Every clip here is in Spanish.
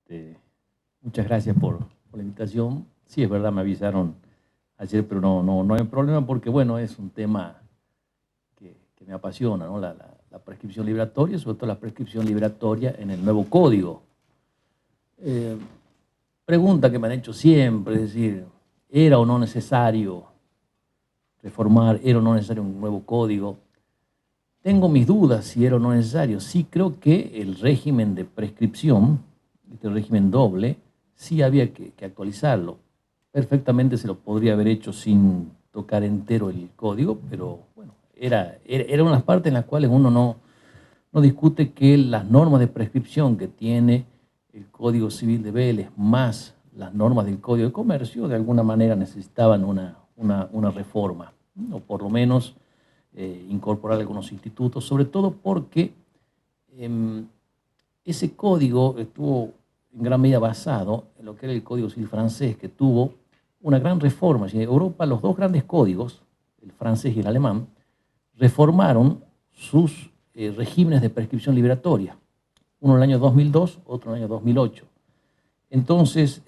Este, Muchas gracias por la invitación. Sí, es verdad, me avisaron ayer, pero no hay problema porque, bueno, es un tema que me apasiona, ¿no? La prescripción liberatoria, sobre todo la prescripción liberatoria en el nuevo código. Pregunta que me han hecho siempre, es decir, ¿era o no necesario reformar, era o no necesario un nuevo código? Tengo mis dudas si era o no necesario. Sí creo que el régimen de prescripción, este régimen doble, sí había que actualizarlo. Perfectamente se lo podría haber hecho sin tocar entero el código, pero bueno, era unas partes en las cuales uno no discute que las normas de prescripción que tiene el Código Civil de Vélez más las normas del Código de Comercio de alguna manera necesitaban una reforma, o por lo menos incorporar algunos institutos, sobre todo porque ese código estuvo en gran medida basado en lo que era el Código Civil francés, que tuvo una gran reforma. En Europa, los dos grandes códigos, el francés y el alemán, reformaron sus regímenes de prescripción liberatoria. Uno en el año 2002, otro en el año 2008. Entonces,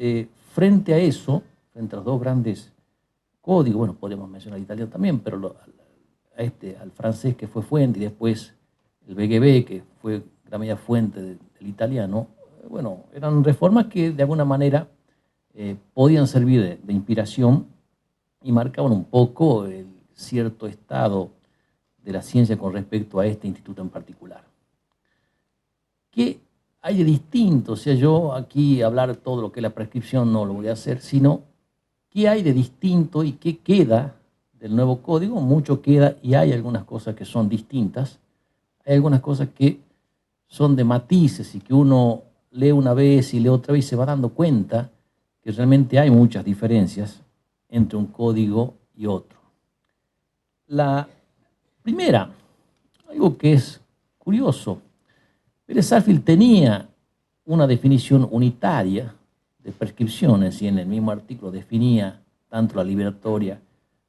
frente a eso, frente a los dos grandes códigos, bueno, podríamos mencionar el italiano también, pero al francés que fue fuente y después el BGB que fue la media fuente del italiano, bueno, eran reformas que de alguna manera podían servir de inspiración y marcaban un poco el cierto estado de la ciencia con respecto a este instituto en particular. ¿Qué hay de distinto? O sea, yo aquí hablar todo lo que es la prescripción no lo voy a hacer, sino qué hay de distinto y qué queda del nuevo código. Mucho queda y hay algunas cosas que son distintas. Hay algunas cosas que son de matices y que uno lee una vez y lee otra vez y se va dando cuenta que realmente hay muchas diferencias entre un código y otro. La primera, algo que es curioso, Vélez-Sarsfield tenía una definición unitaria de prescripciones y en el mismo artículo definía tanto la liberatoria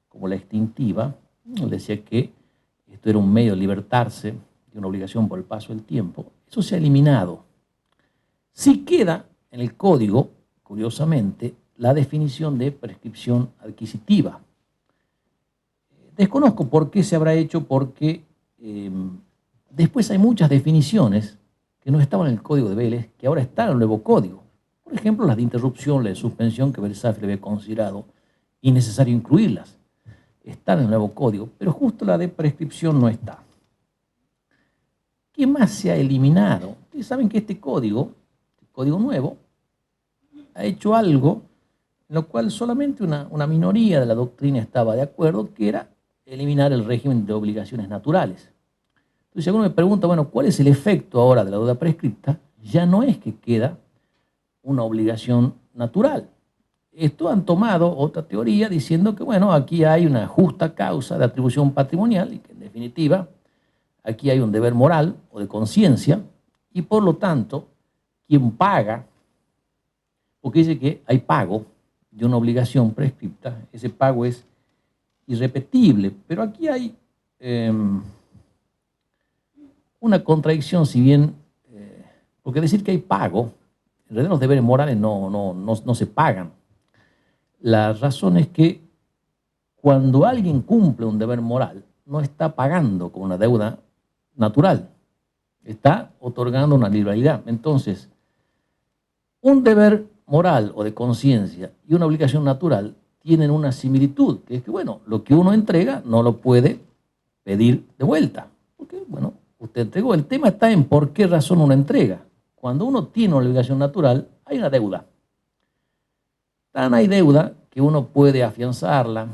como la extintiva. Decía que esto era un medio de libertarse de una obligación por el paso del tiempo. Eso se ha eliminado. Sí queda en el código, curiosamente, la definición de prescripción adquisitiva. Desconozco por qué se habrá hecho, porque después hay muchas definiciones que no estaban en el código de Vélez, que ahora están en el nuevo código. Por ejemplo, las de interrupción, las de suspensión, que Vélez-Sarsfield había considerado innecesario incluirlas. Están en el nuevo código, pero justo la de prescripción no está. ¿Qué más se ha eliminado? Ustedes saben que este código, el código nuevo, ha hecho algo en lo cual solamente una minoría de la doctrina estaba de acuerdo, que era eliminar el régimen de obligaciones naturales. Entonces, si alguno me pregunta, bueno, ¿cuál es el efecto ahora de la deuda prescripta? Ya no es que queda una obligación natural. Esto han tomado otra teoría diciendo que, bueno, aquí hay una justa causa de atribución patrimonial y que, en definitiva, aquí hay un deber moral o de conciencia y, por lo tanto, quien paga, porque dice que hay pago de una obligación prescripta, ese pago es irrepetible, pero aquí hay una contradicción, si bien, porque decir que hay pago, en realidad los deberes morales no se pagan. La razón es que cuando alguien cumple un deber moral, no está pagando como una deuda natural, está otorgando una liberalidad. Entonces, un deber moral o de conciencia y una obligación natural tienen una similitud, que es que, bueno, lo que uno entrega no lo puede pedir de vuelta, porque, bueno, usted entregó. El tema está en por qué razón uno entrega. Cuando uno tiene una obligación natural, hay una deuda. Tan hay deuda que uno puede afianzarla,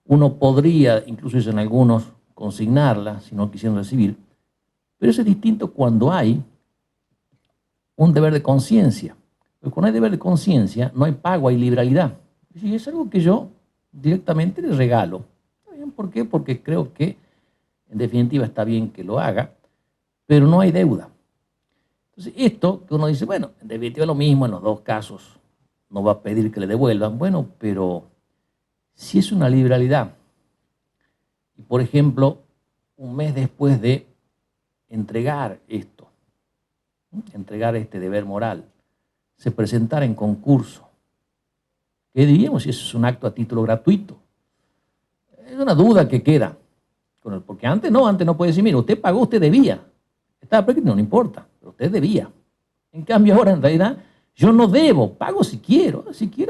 uno podría, incluso dicen algunos, consignarla si no quisieran recibir, pero eso es distinto cuando hay un deber de conciencia. Porque cuando hay deber de conciencia, no hay pago, hay liberalidad. Y es algo que yo directamente le regalo. ¿Por qué? Porque creo que, en definitiva, está bien que lo haga, pero no hay deuda. Entonces, esto que uno dice, bueno, en definitiva es lo mismo en los dos casos, no va a pedir que le devuelvan. Bueno, pero si es una liberalidad, y por ejemplo, un mes después de entregar esto, entregar este deber moral, se presentara en concurso, ¿qué diríamos si eso es un acto a título gratuito? Es una duda que queda, porque antes no puede decir, mire, usted pagó, usted debía. Estaba prescrito, no importa, pero usted debía. En cambio ahora en realidad yo no debo, pago si quiero,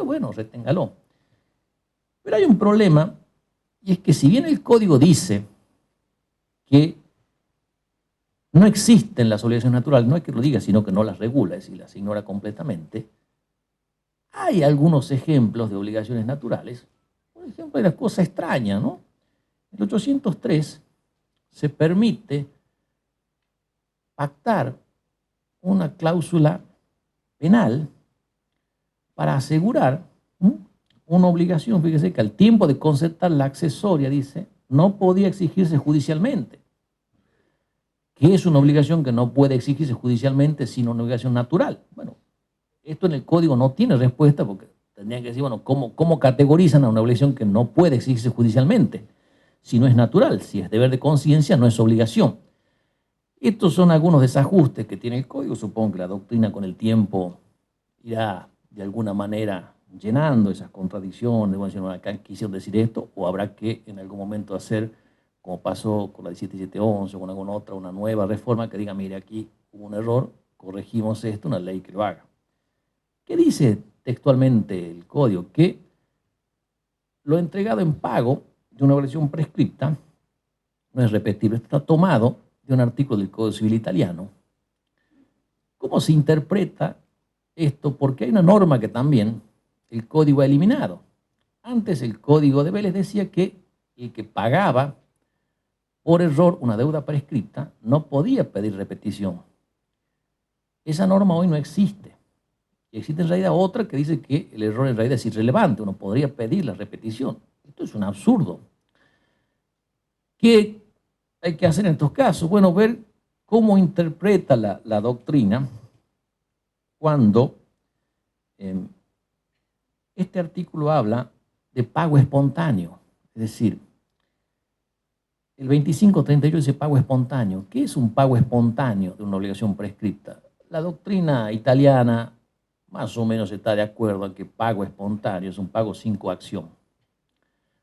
bueno, reténgalo. Pero hay un problema, y es que si bien el código dice que no existen las obligaciones naturales, no es que lo diga, sino que no las regula, es decir, las ignora completamente, hay algunos ejemplos de obligaciones naturales. Por ejemplo, hay una cosa extraña, ¿no? En el 803 se permite pactar una cláusula penal para asegurar una obligación. Fíjese que al tiempo de concertar la accesoria, dice, no podía exigirse judicialmente. ¿Qué es una obligación que no puede exigirse judicialmente sino una obligación natural? Bueno, esto en el código no tiene respuesta porque tendrían que decir, bueno, ¿cómo categorizan a una obligación que no puede exigirse judicialmente? Si no es natural, si es deber de conciencia, no es obligación. Estos son algunos desajustes que tiene el código. Supongo que la doctrina con el tiempo irá de alguna manera llenando esas contradicciones. Bueno, acá quisieron decir esto, o habrá que en algún momento hacer, como pasó con la 17711 o con alguna otra, una nueva reforma que diga, mire, aquí hubo un error, corregimos esto, una ley que lo haga. ¿Qué dice textualmente el código? Que lo entregado en pago de una obligación prescripta no es repetible, está tomado de un artículo del Código Civil italiano. ¿Cómo se interpreta esto? Porque hay una norma que también el código ha eliminado. Antes el código de Vélez decía que el que pagaba por error una deuda prescripta no podía pedir repetición. Esa norma hoy no existe. Y existe en realidad otra que dice que el error en realidad es irrelevante, uno podría pedir la repetición. Esto es un absurdo. ¿Qué hay que hacer en estos casos? Bueno, ver cómo interpreta la doctrina cuando este artículo habla de pago espontáneo. Es decir, el 2538 dice pago espontáneo. ¿Qué es un pago espontáneo de una obligación prescripta? La doctrina italiana más o menos está de acuerdo en que pago espontáneo es un pago sin coacción.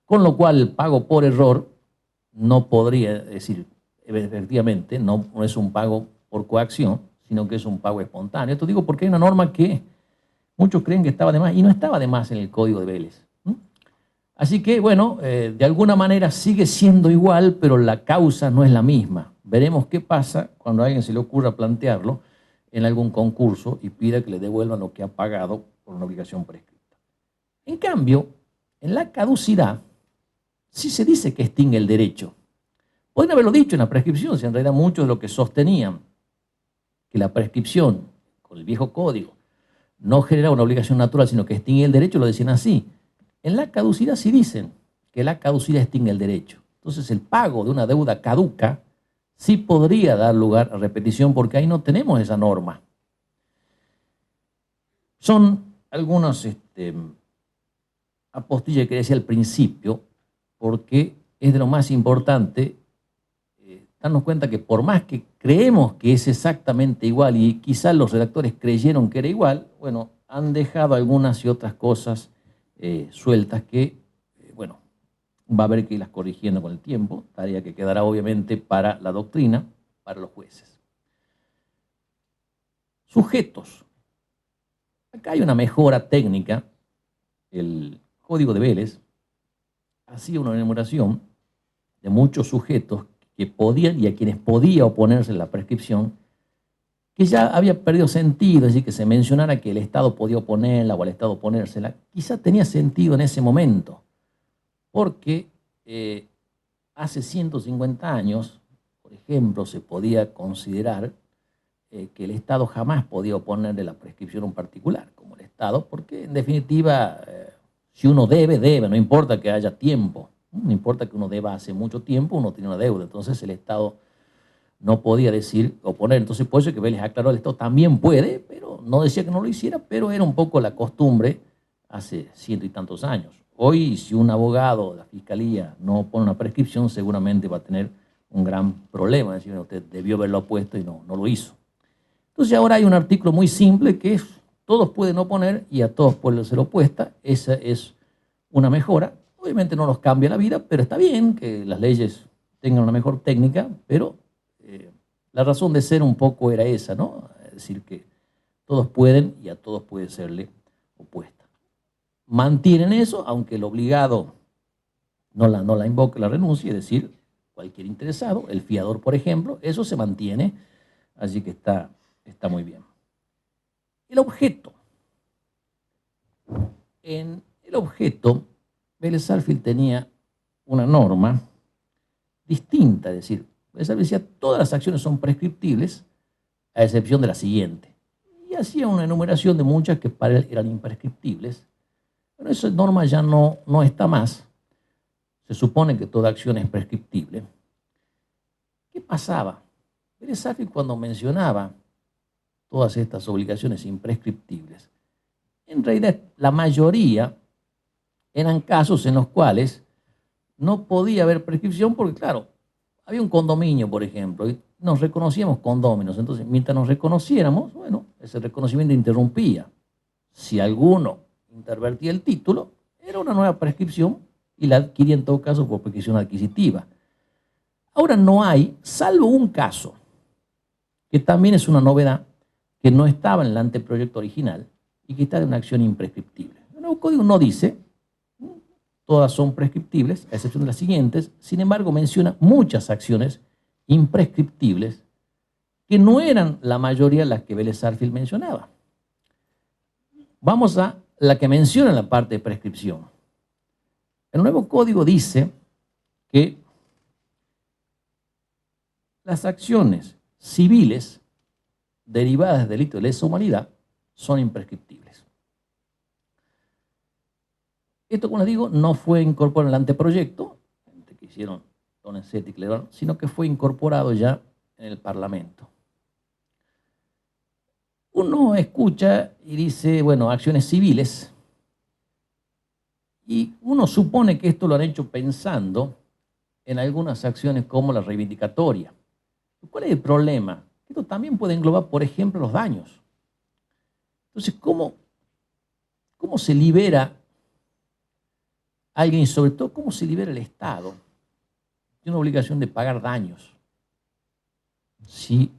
Con lo cual el pago por error no podría decir, efectivamente, no es un pago por coacción, sino que es un pago espontáneo. Esto digo porque hay una norma que muchos creen que estaba de más y no estaba de más en el Código de Vélez. Así que, bueno, de alguna manera sigue siendo igual, pero la causa no es la misma. Veremos qué pasa cuando a alguien se le ocurra plantearlo en algún concurso y pida que le devuelvan lo que ha pagado por una obligación prescrita. En cambio, en la caducidad, sí se dice que extingue el derecho. Podrían haberlo dicho en la prescripción, si en realidad muchos de los que sostenían que la prescripción, con el viejo código, no genera una obligación natural, sino que extingue el derecho, lo decían así. En la caducidad sí dicen que la caducidad extingue el derecho. Entonces el pago de una deuda caduca sí podría dar lugar a repetición porque ahí no tenemos esa norma. Son algunas apostillas que decía al principio, porque es de lo más importante darnos cuenta que por más que creemos que es exactamente igual y quizás los redactores creyeron que era igual, bueno, han dejado algunas y otras cosas sueltas que, bueno, va a haber que irlas corrigiendo con el tiempo, tarea que quedará obviamente para la doctrina, para los jueces. Sujetos. Acá hay una mejora técnica. El Código de Vélez hacía una enumeración de muchos sujetos que podían y a quienes podía oponerse la prescripción, que ya había perdido sentido, es decir, que se mencionara que el Estado podía oponerla o al Estado oponérsela, quizá tenía sentido en ese momento, porque hace 150 años, por ejemplo, se podía considerar que el Estado jamás podía oponerle la prescripción a un particular, como el Estado, porque en definitiva, si uno debe, no importa que haya tiempo, no importa que uno deba hace mucho tiempo, uno tiene una deuda, entonces el Estado no podía decir oponer. Entonces por eso que Vélez aclaró, el Estado también puede, pero no decía que no lo hiciera, pero era un poco la costumbre hace 100 y tantos años. Hoy, si un abogado de la Fiscalía no opone una prescripción, seguramente va a tener un gran problema, es decir, usted debió haberlo opuesto y no lo hizo. Entonces ahora hay un artículo muy simple que es todos pueden oponer y a todos pueden ser opuesta. Esa es una mejora. Obviamente no nos cambia la vida, pero está bien que las leyes tengan una mejor técnica, pero la razón de ser un poco era esa, ¿no? Es decir, que todos pueden y a todos puede serle opuesta. Mantienen eso, aunque el obligado no la invoque, la renuncia, es decir, cualquier interesado, el fiador, por ejemplo, eso se mantiene, así que está muy bien. El objeto. En el objeto, Vélez Sarsfield tenía una norma distinta, es decir, Vélez Sarsfield decía todas las acciones son prescriptibles, a excepción de la siguiente. Y hacía una enumeración de muchas que para él eran imprescriptibles. Pero esa norma ya no está más. Se supone que toda acción es prescriptible. ¿Qué pasaba? Vélez Sarsfield, cuando mencionaba todas estas obligaciones imprescriptibles, en realidad la mayoría eran casos en los cuales no podía haber prescripción porque, claro, había un condominio, por ejemplo, y nos reconocíamos condóminos. Entonces, mientras nos reconociéramos, bueno, ese reconocimiento interrumpía. Si alguno intervertía el título, era una nueva prescripción y la adquiría en todo caso por prescripción adquisitiva. Ahora no hay, salvo un caso, que también es una novedad, que no estaba en el anteproyecto original y que está de una acción imprescriptible. El nuevo código no dice, todas son prescriptibles, a excepción de las siguientes, sin embargo menciona muchas acciones imprescriptibles que no eran la mayoría las que Vélez Sarsfield mencionaba. Vamos a la que menciona en la parte de prescripción. El nuevo código dice que las acciones civiles derivadas del delito de lesa humanidad son imprescriptibles. Esto, como les digo, no fue incorporado en el anteproyecto, que hicieron Donenset y Cleverón, sino que fue incorporado ya en el Parlamento. Uno escucha y dice, bueno, acciones civiles, y uno supone que esto lo han hecho pensando en algunas acciones como la reivindicatoria. ¿Cuál es el problema? Esto también puede englobar, por ejemplo, los daños. Entonces, ¿cómo se libera alguien y sobre todo cómo se libera el Estado de una obligación de pagar daños? Sí,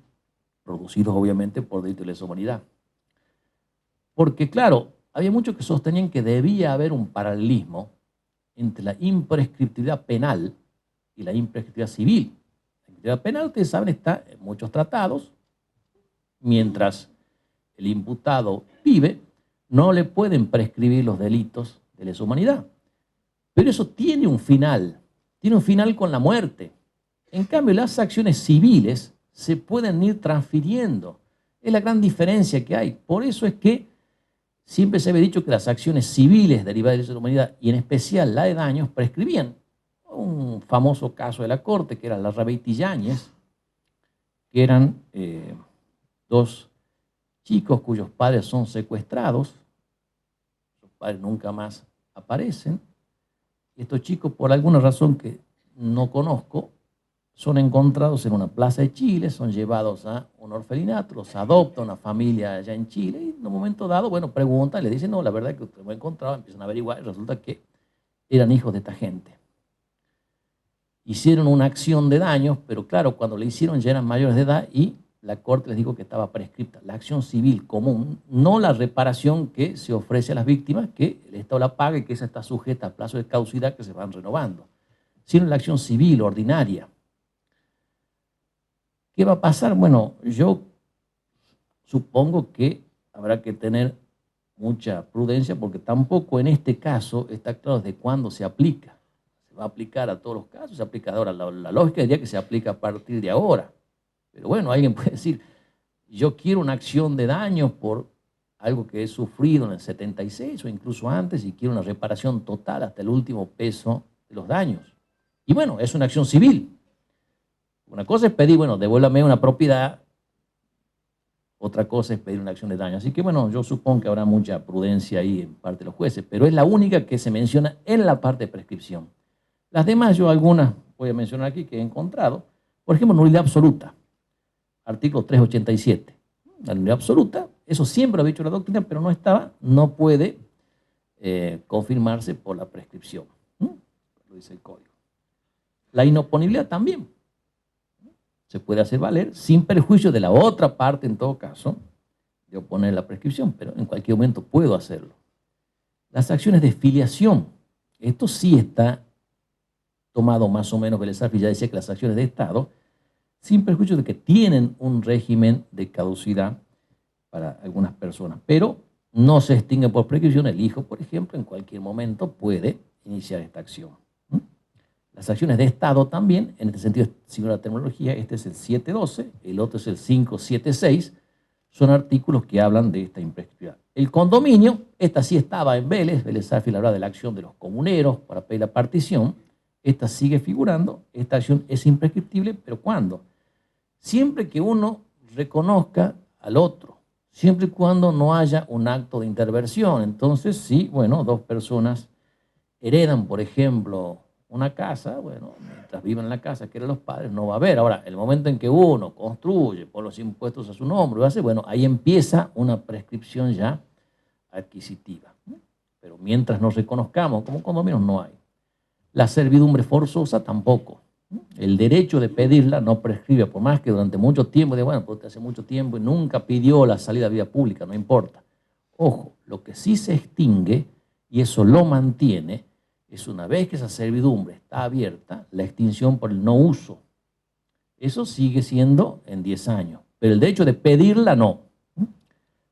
producidos obviamente por delito de lesa humanidad. Porque claro, había muchos que sostenían que debía haber un paralelismo entre la imprescriptibilidad penal y la imprescriptibilidad civil. La imprescriptibilidad penal, ustedes saben, está en muchos tratados. Mientras el imputado vive, no le pueden prescribir los delitos de lesa humanidad. Pero eso tiene un final con la muerte. En cambio, las acciones civiles se pueden ir transfiriendo. Es la gran diferencia que hay. Por eso es que siempre se había dicho que las acciones civiles derivadas de lesa humanidad, y en especial la de daños, prescribían. Un famoso caso de la Corte, que era Larrabey y Yáñez, que eran dos chicos cuyos padres son secuestrados. Sus padres nunca más aparecen. Estos chicos, por alguna razón que no conozco, son encontrados en una plaza de Chile, son llevados a un orfelinato, los adopta una familia allá en Chile y en un momento dado, bueno, preguntan, le dicen, no, la verdad es que usted lo ha encontrado, empiezan a averiguar y resulta que eran hijos de esta gente. Hicieron una acción de daños, pero claro, cuando le hicieron ya eran mayores de edad y la Corte les dijo que estaba prescripta. La acción civil común, no la reparación que se ofrece a las víctimas, que el Estado la paga y que esa está sujeta a plazos de caducidad que se van renovando, sino la acción civil ordinaria. ¿Qué va a pasar? Bueno, yo supongo que habrá que tener mucha prudencia porque tampoco en este caso está claro desde cuándo se aplica. ¿Se va a aplicar a todos los casos? ¿Se aplica ahora? La lógica diría que se aplica a partir de ahora. Pero bueno, alguien puede decir, yo quiero una acción de daño por algo que he sufrido en el 76 o incluso antes y quiero una reparación total hasta el último peso de los daños. Y bueno, es una acción civil. Una cosa es pedir, bueno, devuélvame una propiedad. Otra cosa es pedir una acción de daño. Así que bueno, yo supongo que habrá mucha prudencia ahí en parte de los jueces, pero es la única que se menciona en la parte de prescripción. Las demás yo algunas voy a mencionar aquí que he encontrado. Por ejemplo, nulidad absoluta. Artículo 387. La nulidad absoluta Eso siempre lo ha dicho la doctrina, pero no estaba, no puede confirmarse por la prescripción. Lo dice el código. La inoponibilidad también se puede hacer valer sin perjuicio de la otra parte, en todo caso, de oponer la prescripción, pero en cualquier momento puedo hacerlo. Las acciones de filiación, esto sí está tomado más o menos, Vélez Sarsfield ya decía que las acciones de Estado, sin perjuicio de que tienen un régimen de caducidad para algunas personas, pero no se extingue por prescripción. El hijo, por ejemplo, en cualquier momento puede iniciar esta acción. Las acciones de Estado también, en este sentido, siguiendo la terminología, este es el 712, el otro es el 576, son artículos que hablan de esta imprescriptibilidad. El condominio, esta sí estaba en Vélez Sarsfield hablaba de la acción de los comuneros para pedir la partición, esta sigue figurando, esta acción es imprescriptible, pero ¿cuándo? Siempre que uno reconozca al otro, siempre y cuando no haya un acto de interversión. Entonces, sí, bueno, dos personas heredan, por ejemplo, una casa, bueno, mientras viven en la casa que eran los padres, no va a haber. Ahora, el momento en que uno construye, pone los impuestos a su nombre, bueno, ahí empieza una prescripción ya adquisitiva. Pero mientras nos reconozcamos como condominios, no hay. La servidumbre forzosa tampoco. El derecho de pedirla no prescribe, por más que durante mucho tiempo, bueno, porque hace mucho tiempo y nunca pidió la salida a vía pública, no importa. Ojo, lo que sí se extingue, y eso lo mantiene, es una vez que esa servidumbre está abierta, la extinción por el no uso. Eso sigue siendo en 10 años, pero el derecho de pedirla no.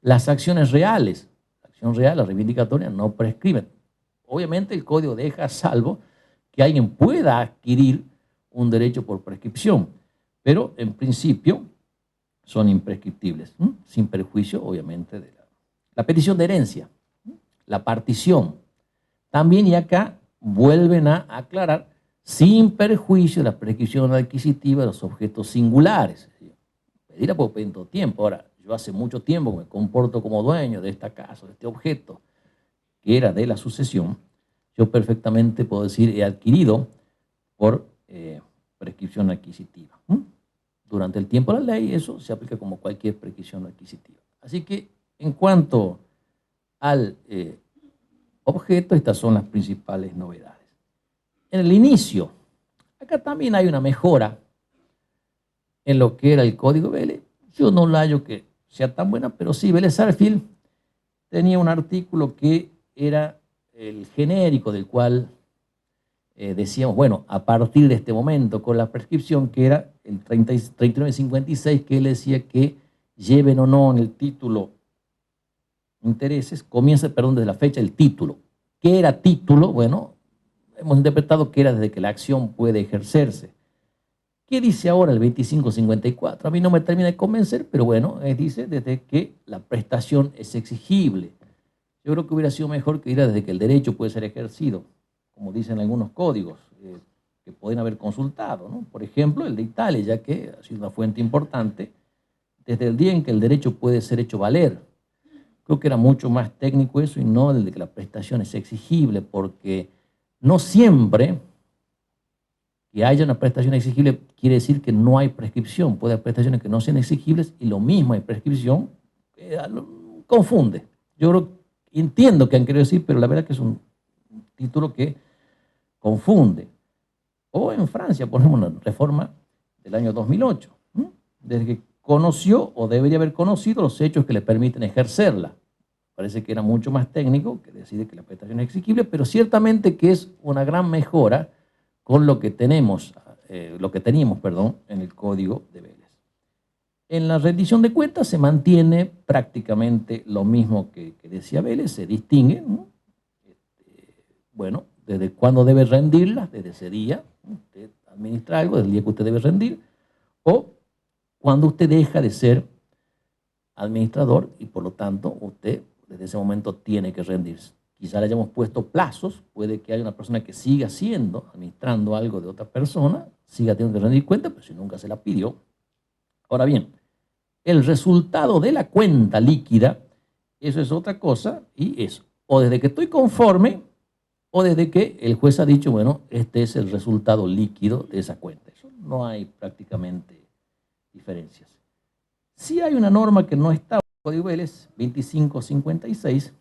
Las acciones reales, la acción real, la reivindicatoria, no prescriben. Obviamente el código deja a salvo que alguien pueda adquirir un derecho por prescripción, pero en principio son imprescriptibles, sin perjuicio obviamente de la petición de herencia, la partición. También y acá vuelven a aclarar sin perjuicio de la prescripción adquisitiva de los objetos singulares. Pedirla puedo pedir en todo tiempo. Ahora, yo hace mucho tiempo me comporto como dueño de esta casa, de este objeto, que era de la sucesión, yo perfectamente puedo decir he adquirido por prescripción adquisitiva. Durante el tiempo de la ley eso se aplica como cualquier prescripción adquisitiva. Así que en cuanto al objeto, estas son las principales novedades. En el inicio, acá también hay una mejora en lo que era el Código Vélez. Yo no la hallo que sea tan buena, pero sí, Vélez Sarsfield tenía un artículo que era el genérico del cual decíamos, bueno, a partir de este momento con la prescripción que era el 3956, que él decía que lleven o no en el título intereses, comienza, perdón, desde la fecha del título. ¿Qué era título? Bueno, hemos interpretado que era desde que la acción puede ejercerse. ¿Qué dice ahora el 2554? A mí no me termina de convencer, pero bueno, dice desde que la prestación es exigible. Yo creo que hubiera sido mejor que diera desde que el derecho puede ser ejercido, como dicen algunos códigos que pueden haber consultado, ¿no? Por ejemplo, el de Italia, ya que ha sido una fuente importante, desde el día en que el derecho puede ser hecho valer. Creo que era mucho más técnico eso y no el de que la prestación es exigible, porque no siempre que haya una prestación exigible quiere decir que no hay prescripción. Puede haber prestaciones que no sean exigibles y lo mismo hay prescripción, confunde. Yo entiendo que han querido decir, pero la verdad que es un título que confunde. O en Francia, por ejemplo, una reforma del año 2008, desde que conoció o debería haber conocido los hechos que le permiten ejercerla. Parece que era mucho más técnico, que decide que la prestación es exigible, pero ciertamente que es una gran mejora con lo que teníamos, en el Código de Vélez. En la rendición de cuentas se mantiene prácticamente lo mismo que decía Vélez, se distingue, ¿no? Bueno, desde cuándo debe rendirla, desde ese día, usted administra algo, desde el día que usted debe rendir, o cuando usted deja de ser administrador y por lo tanto usted desde ese momento tiene que rendirse. Quizá le hayamos puesto plazos, puede que haya una persona que siga administrando algo de otra persona, siga teniendo que rendir cuenta, pero si nunca se la pidió. Ahora bien, el resultado de la cuenta líquida, eso es otra cosa, y eso, o desde que estoy conforme, o desde que el juez ha dicho, bueno, este es el resultado líquido de esa cuenta. Eso no hay prácticamente diferencias. Sí hay una norma que no está Código Vélez 2556,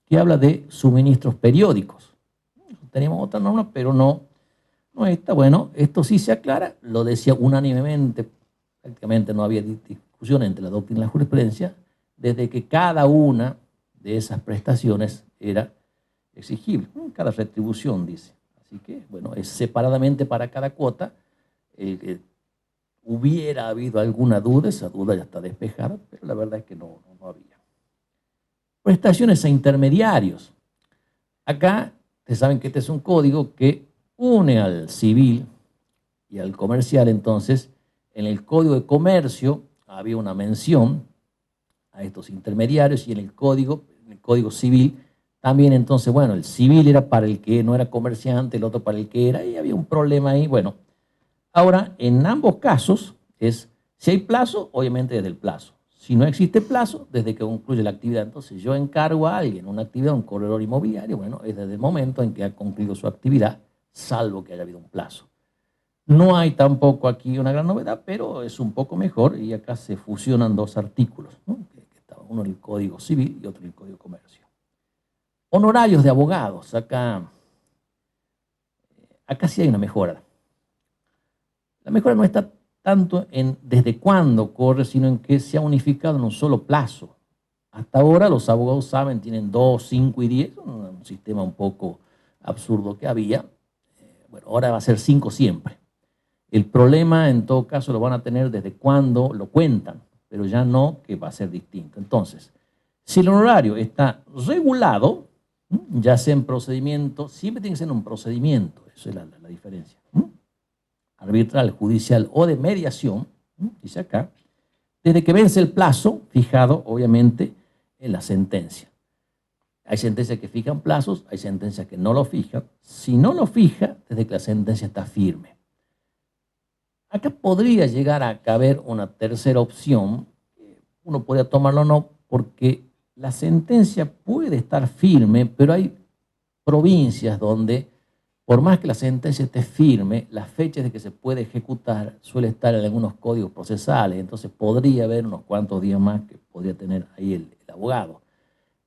que habla de suministros periódicos. Teníamos otra norma, pero no esta. Bueno, esto sí se aclara, lo decía unánimemente, prácticamente no había discusión entre la doctrina y la jurisprudencia, desde que cada una de esas prestaciones era exigible, cada retribución, dice. Así que, bueno, es separadamente para cada cuota. Hubiera habido alguna duda, esa duda ya está despejada, pero la verdad es que no había. Prestaciones a intermediarios. Acá, ustedes saben que este es un código que une al civil y al comercial. Entonces, en el Código de Comercio había una mención a estos intermediarios, y en el Código Civil también. Entonces, bueno, el civil era para el que no era comerciante, el otro para el que era, y había un problema ahí. Bueno, ahora, en ambos casos, si hay plazo, obviamente desde el plazo. Si no existe plazo, desde que concluye la actividad. Entonces, yo encargo a alguien una actividad, un corredor inmobiliario, bueno, es desde el momento en que ha concluido su actividad, salvo que haya habido un plazo. No hay tampoco aquí una gran novedad, pero es un poco mejor, y acá se fusionan dos artículos, ¿no? Uno en el Código Civil y otro en el Código de Comercio. Honorarios de abogados. Acá sí hay una mejora. La mejora no está tanto en desde cuándo corre, sino en que se ha unificado en un solo plazo. Hasta ahora los abogados saben, tienen 2, 5 y 10, un sistema un poco absurdo que había. Bueno, ahora va a ser 5 siempre. El problema, en todo caso, lo van a tener desde cuándo lo cuentan, pero ya no, que va a ser distinto. Entonces, si el honorario está regulado, ya sea en procedimiento, siempre tiene que ser un procedimiento, eso es la diferencia. Arbitral, judicial o de mediación, dice acá, desde que vence el plazo fijado, obviamente, en la sentencia. Hay sentencias que fijan plazos, hay sentencias que no lo fijan. Si no lo fija, desde que la sentencia está firme. Acá podría llegar a caber una tercera opción. Uno podría tomarlo o no, porque la sentencia puede estar firme, pero hay provincias donde, por más que la sentencia esté firme, las fechas de que se puede ejecutar suele estar en algunos códigos procesales. Entonces podría haber unos cuantos días más que podría tener ahí el abogado.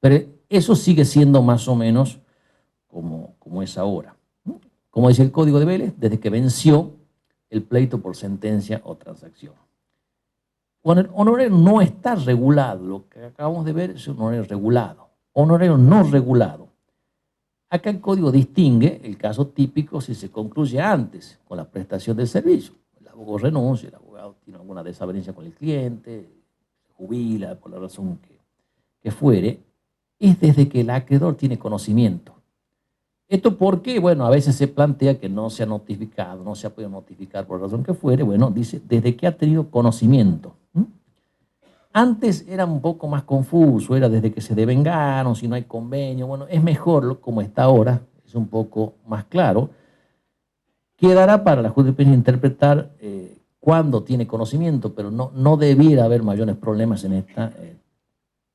Pero eso sigue siendo más o menos como es ahora. Como dice el Código de Vélez, desde que venció el pleito por sentencia o transacción. Cuando el honorario no está regulado, lo que acabamos de ver es un honorario regulado. Honorario no regulado. Acá el código distingue el caso típico si se concluye antes con la prestación del servicio. El abogado renuncia, el abogado tiene alguna desavenencia con el cliente, se jubila por la razón que fuere, es desde que el acreedor tiene conocimiento. ¿Esto por qué? Bueno, a veces se plantea que no se ha notificado, no se ha podido notificar por la razón que fuere. Bueno, dice, desde que ha tenido conocimiento. Antes era un poco más confuso, era desde que se devengaron, si no hay convenio. Bueno, es mejor como está ahora, es un poco más claro. Quedará para la jurisprudencia interpretar cuándo tiene conocimiento, pero no debiera haber mayores problemas en esta,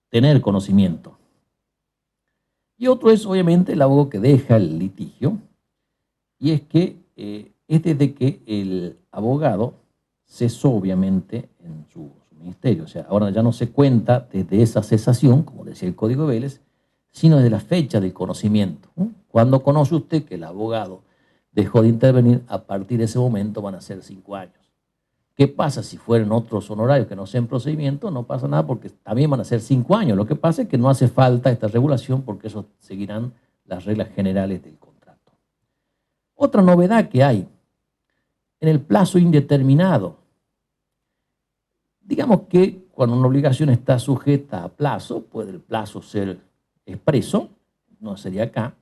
tener conocimiento. Y otro es, obviamente, el abogado que deja el litigio, y es que es desde que el abogado cesó, obviamente, en su ministerio. O sea, ahora ya no se cuenta desde esa cesación, como decía el Código Vélez, sino desde la fecha del conocimiento. Cuando conoce usted que el abogado dejó de intervenir, a partir de ese momento van a ser 5 años. ¿Qué pasa si fueran otros honorarios que no sean procedimiento? No pasa nada, porque también van a ser 5 años. Lo que pasa es que no hace falta esta regulación, porque eso seguirán las reglas generales del contrato. Otra novedad que hay en el plazo indeterminado. Digamos que cuando una obligación está sujeta a plazo, puede el plazo ser expreso, no sería acá,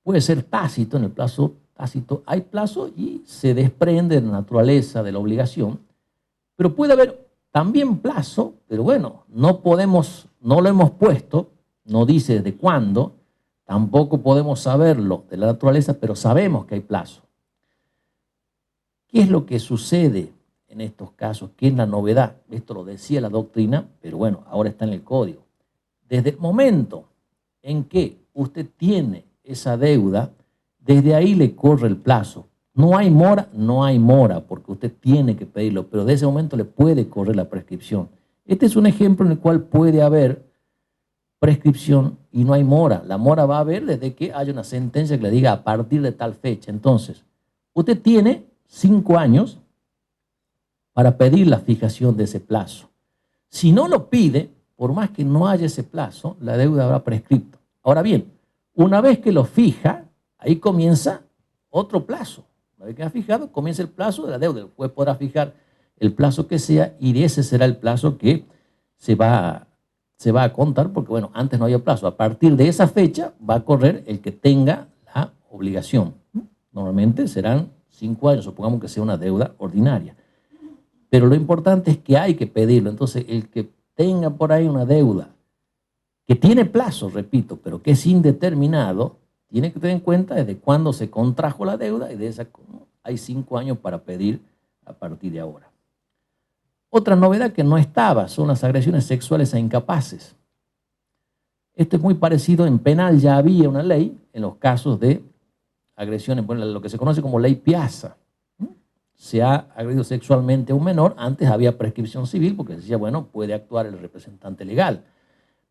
puede ser tácito. En el plazo tácito hay plazo y se desprende de la naturaleza de la obligación, pero puede haber también plazo, pero bueno, no lo hemos puesto, no dice desde cuándo, tampoco podemos saberlo de la naturaleza, pero sabemos que hay plazo. ¿Qué es lo que sucede en estos casos? ¿Qué es la novedad? Esto lo decía la doctrina, pero bueno, ahora está en el código. Desde el momento en que usted tiene esa deuda, desde ahí le corre el plazo. No hay mora, porque usted tiene que pedirlo, pero de ese momento le puede correr la prescripción. Este es un ejemplo en el cual puede haber prescripción y no hay mora. La mora va a haber desde que haya una sentencia que le diga a partir de tal fecha. Entonces, usted tiene 5 años para pedir la fijación de ese plazo. Si no lo pide, por más que no haya ese plazo, la deuda habrá prescripto. Ahora bien, una vez que lo fija, ahí comienza otro plazo. Una vez que ha fijado, comienza el plazo de la deuda. El juez podrá fijar el plazo que sea y ese será el plazo que se va a contar porque, bueno, antes no había plazo. A partir de esa fecha va a correr el que tenga la obligación. Normalmente serán 5 años, supongamos que sea una deuda ordinaria. Pero lo importante es que hay que pedirlo. Entonces, el que tenga por ahí una deuda que tiene plazo, repito, pero que es indeterminado, tiene que tener en cuenta desde cuándo se contrajo la deuda y de esa hay 5 años para pedir a partir de ahora. Otra novedad que no estaba son las agresiones sexuales a incapaces. Esto es muy parecido, en penal ya había una ley en los casos de agresiones, bueno, lo que se conoce como ley Piazza. Se ha agredido sexualmente a un menor, antes había prescripción civil porque decía, bueno, puede actuar el representante legal.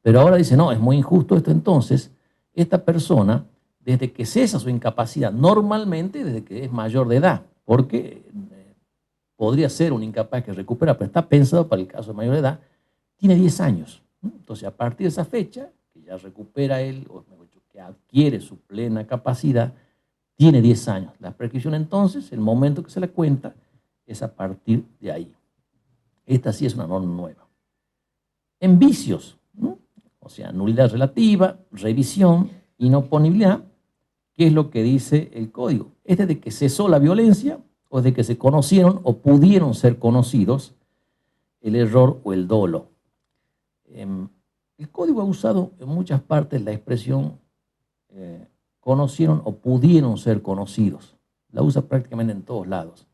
Pero ahora dice, no, es muy injusto esto. Entonces, esta persona, desde que cesa su incapacidad, normalmente desde que es mayor de edad, porque podría ser un incapaz que recupera, pero está pensado para el caso de mayor de edad, tiene 10 años. Entonces, a partir de esa fecha, que ya recupera él, o mejor dicho, que adquiere su plena capacidad, tiene 10 años. La prescripción entonces, el momento que se le cuenta, es a partir de ahí. Esta sí es una norma nueva. En vicios, o sea, nulidad relativa, revisión, inoponibilidad, ¿qué es lo que dice el código? Es desde que cesó la violencia o desde que se conocieron o pudieron ser conocidos el error o el dolo. El código ha usado en muchas partes la expresión conocieron o pudieron ser conocidos. La usa prácticamente en todos lados.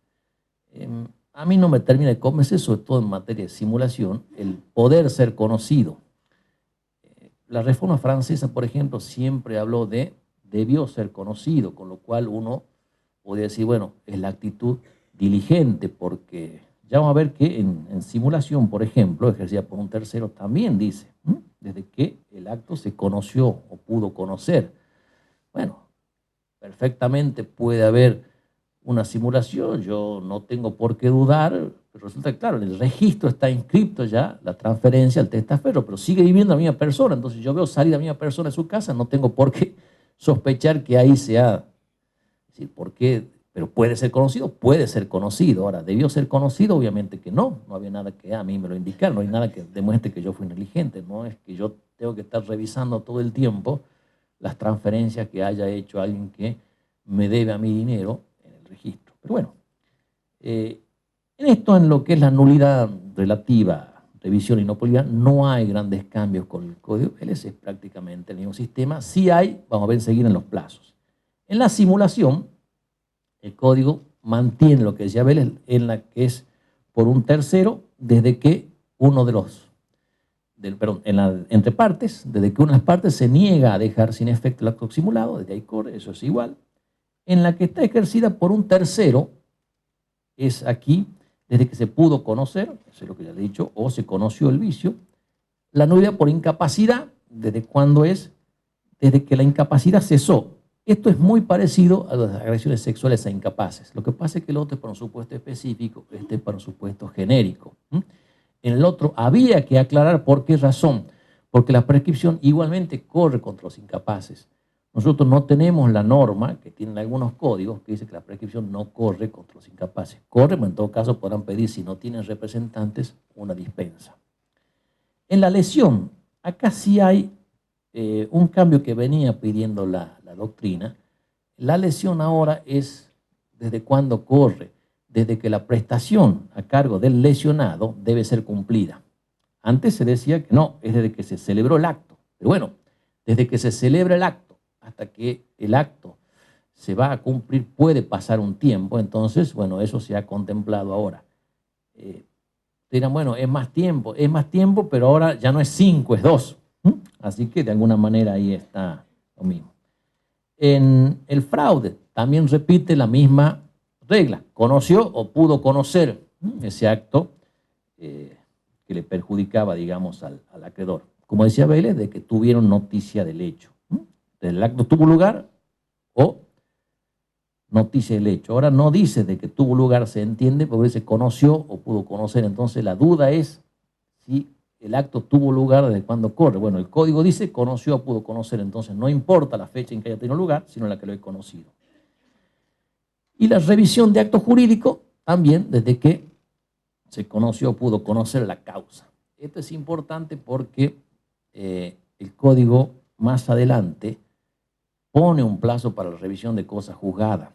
A mí no me termina de convencer, sobre todo en materia de simulación, el poder ser conocido. La Reforma Francesa, por ejemplo, siempre habló de debió ser conocido, con lo cual uno podría decir, bueno, es la actitud diligente, porque ya vamos a ver que en simulación, por ejemplo, ejercida por un tercero, también dice, desde que el acto se conoció o pudo conocer. Bueno, perfectamente puede haber una simulación, yo no tengo por qué dudar, pero resulta que, claro, en el registro está inscrito ya la transferencia al testaferro, pero sigue viviendo la misma persona, entonces yo veo salir a la misma persona de su casa, no tengo por qué sospechar que ahí sea, es decir, ¿por qué? Pero puede ser conocido, ahora, ¿debió ser conocido? Obviamente que no había nada que a mí me lo indicara, no hay nada que demuestre que yo fui negligente, no es que yo tengo que estar revisando todo el tiempo las transferencias que haya hecho alguien que me debe a mi dinero en el registro. Pero bueno, en esto, en lo que es la nulidad relativa, revisión y inopolibilidad, no hay grandes cambios con el código Vélez, es prácticamente el mismo sistema. Sí hay, vamos a ver enseguida en los plazos. En la simulación, el código mantiene lo que decía Vélez, en la que es por un tercero, desde que uno de los entre partes, desde que una de las partes se niega a dejar sin efecto el acto simulado, desde ahí corre, eso es igual. En la que está ejercida por un tercero, es aquí, desde que se pudo conocer, eso es lo que ya le he dicho, o se conoció el vicio. La nulidad por incapacidad, ¿desde cuándo es? Desde que la incapacidad cesó. Esto es muy parecido a las agresiones sexuales a incapaces. Lo que pasa es que el otro es para un supuesto específico, este es para un supuesto genérico. En el otro había que aclarar por qué razón, porque la prescripción igualmente corre contra los incapaces. Nosotros no tenemos la norma, que tienen algunos códigos, que dice que la prescripción no corre contra los incapaces. Corre, pero en todo caso podrán pedir, si no tienen representantes, una dispensa. En la lesión, acá sí hay un cambio que venía pidiendo la doctrina. La lesión ahora es desde cuándo corre, desde que la prestación a cargo del lesionado debe ser cumplida. Antes se decía que no, es desde que se celebró el acto. Pero bueno, desde que se celebra el acto hasta que el acto se va a cumplir puede pasar un tiempo, entonces, bueno, eso se ha contemplado ahora. Dirán, bueno, es más tiempo, pero ahora ya no es 5, es 2. Así que de alguna manera ahí está lo mismo. En el fraude también repite la misma regla, conoció o pudo conocer ese acto que le perjudicaba, digamos, al acreedor. Como decía Vélez, de que tuvieron noticia del hecho. El acto tuvo lugar o noticia del hecho. Ahora no dice de que tuvo lugar, se entiende, porque se conoció o pudo conocer. Entonces la duda es si el acto tuvo lugar desde cuándo corre. Bueno, el código dice conoció o pudo conocer, entonces no importa la fecha en que haya tenido lugar, sino la que lo he conocido. Y la revisión de acto jurídico también desde que se conoció o pudo conocer la causa. Esto es importante porque el código más adelante pone un plazo para la revisión de cosa juzgada.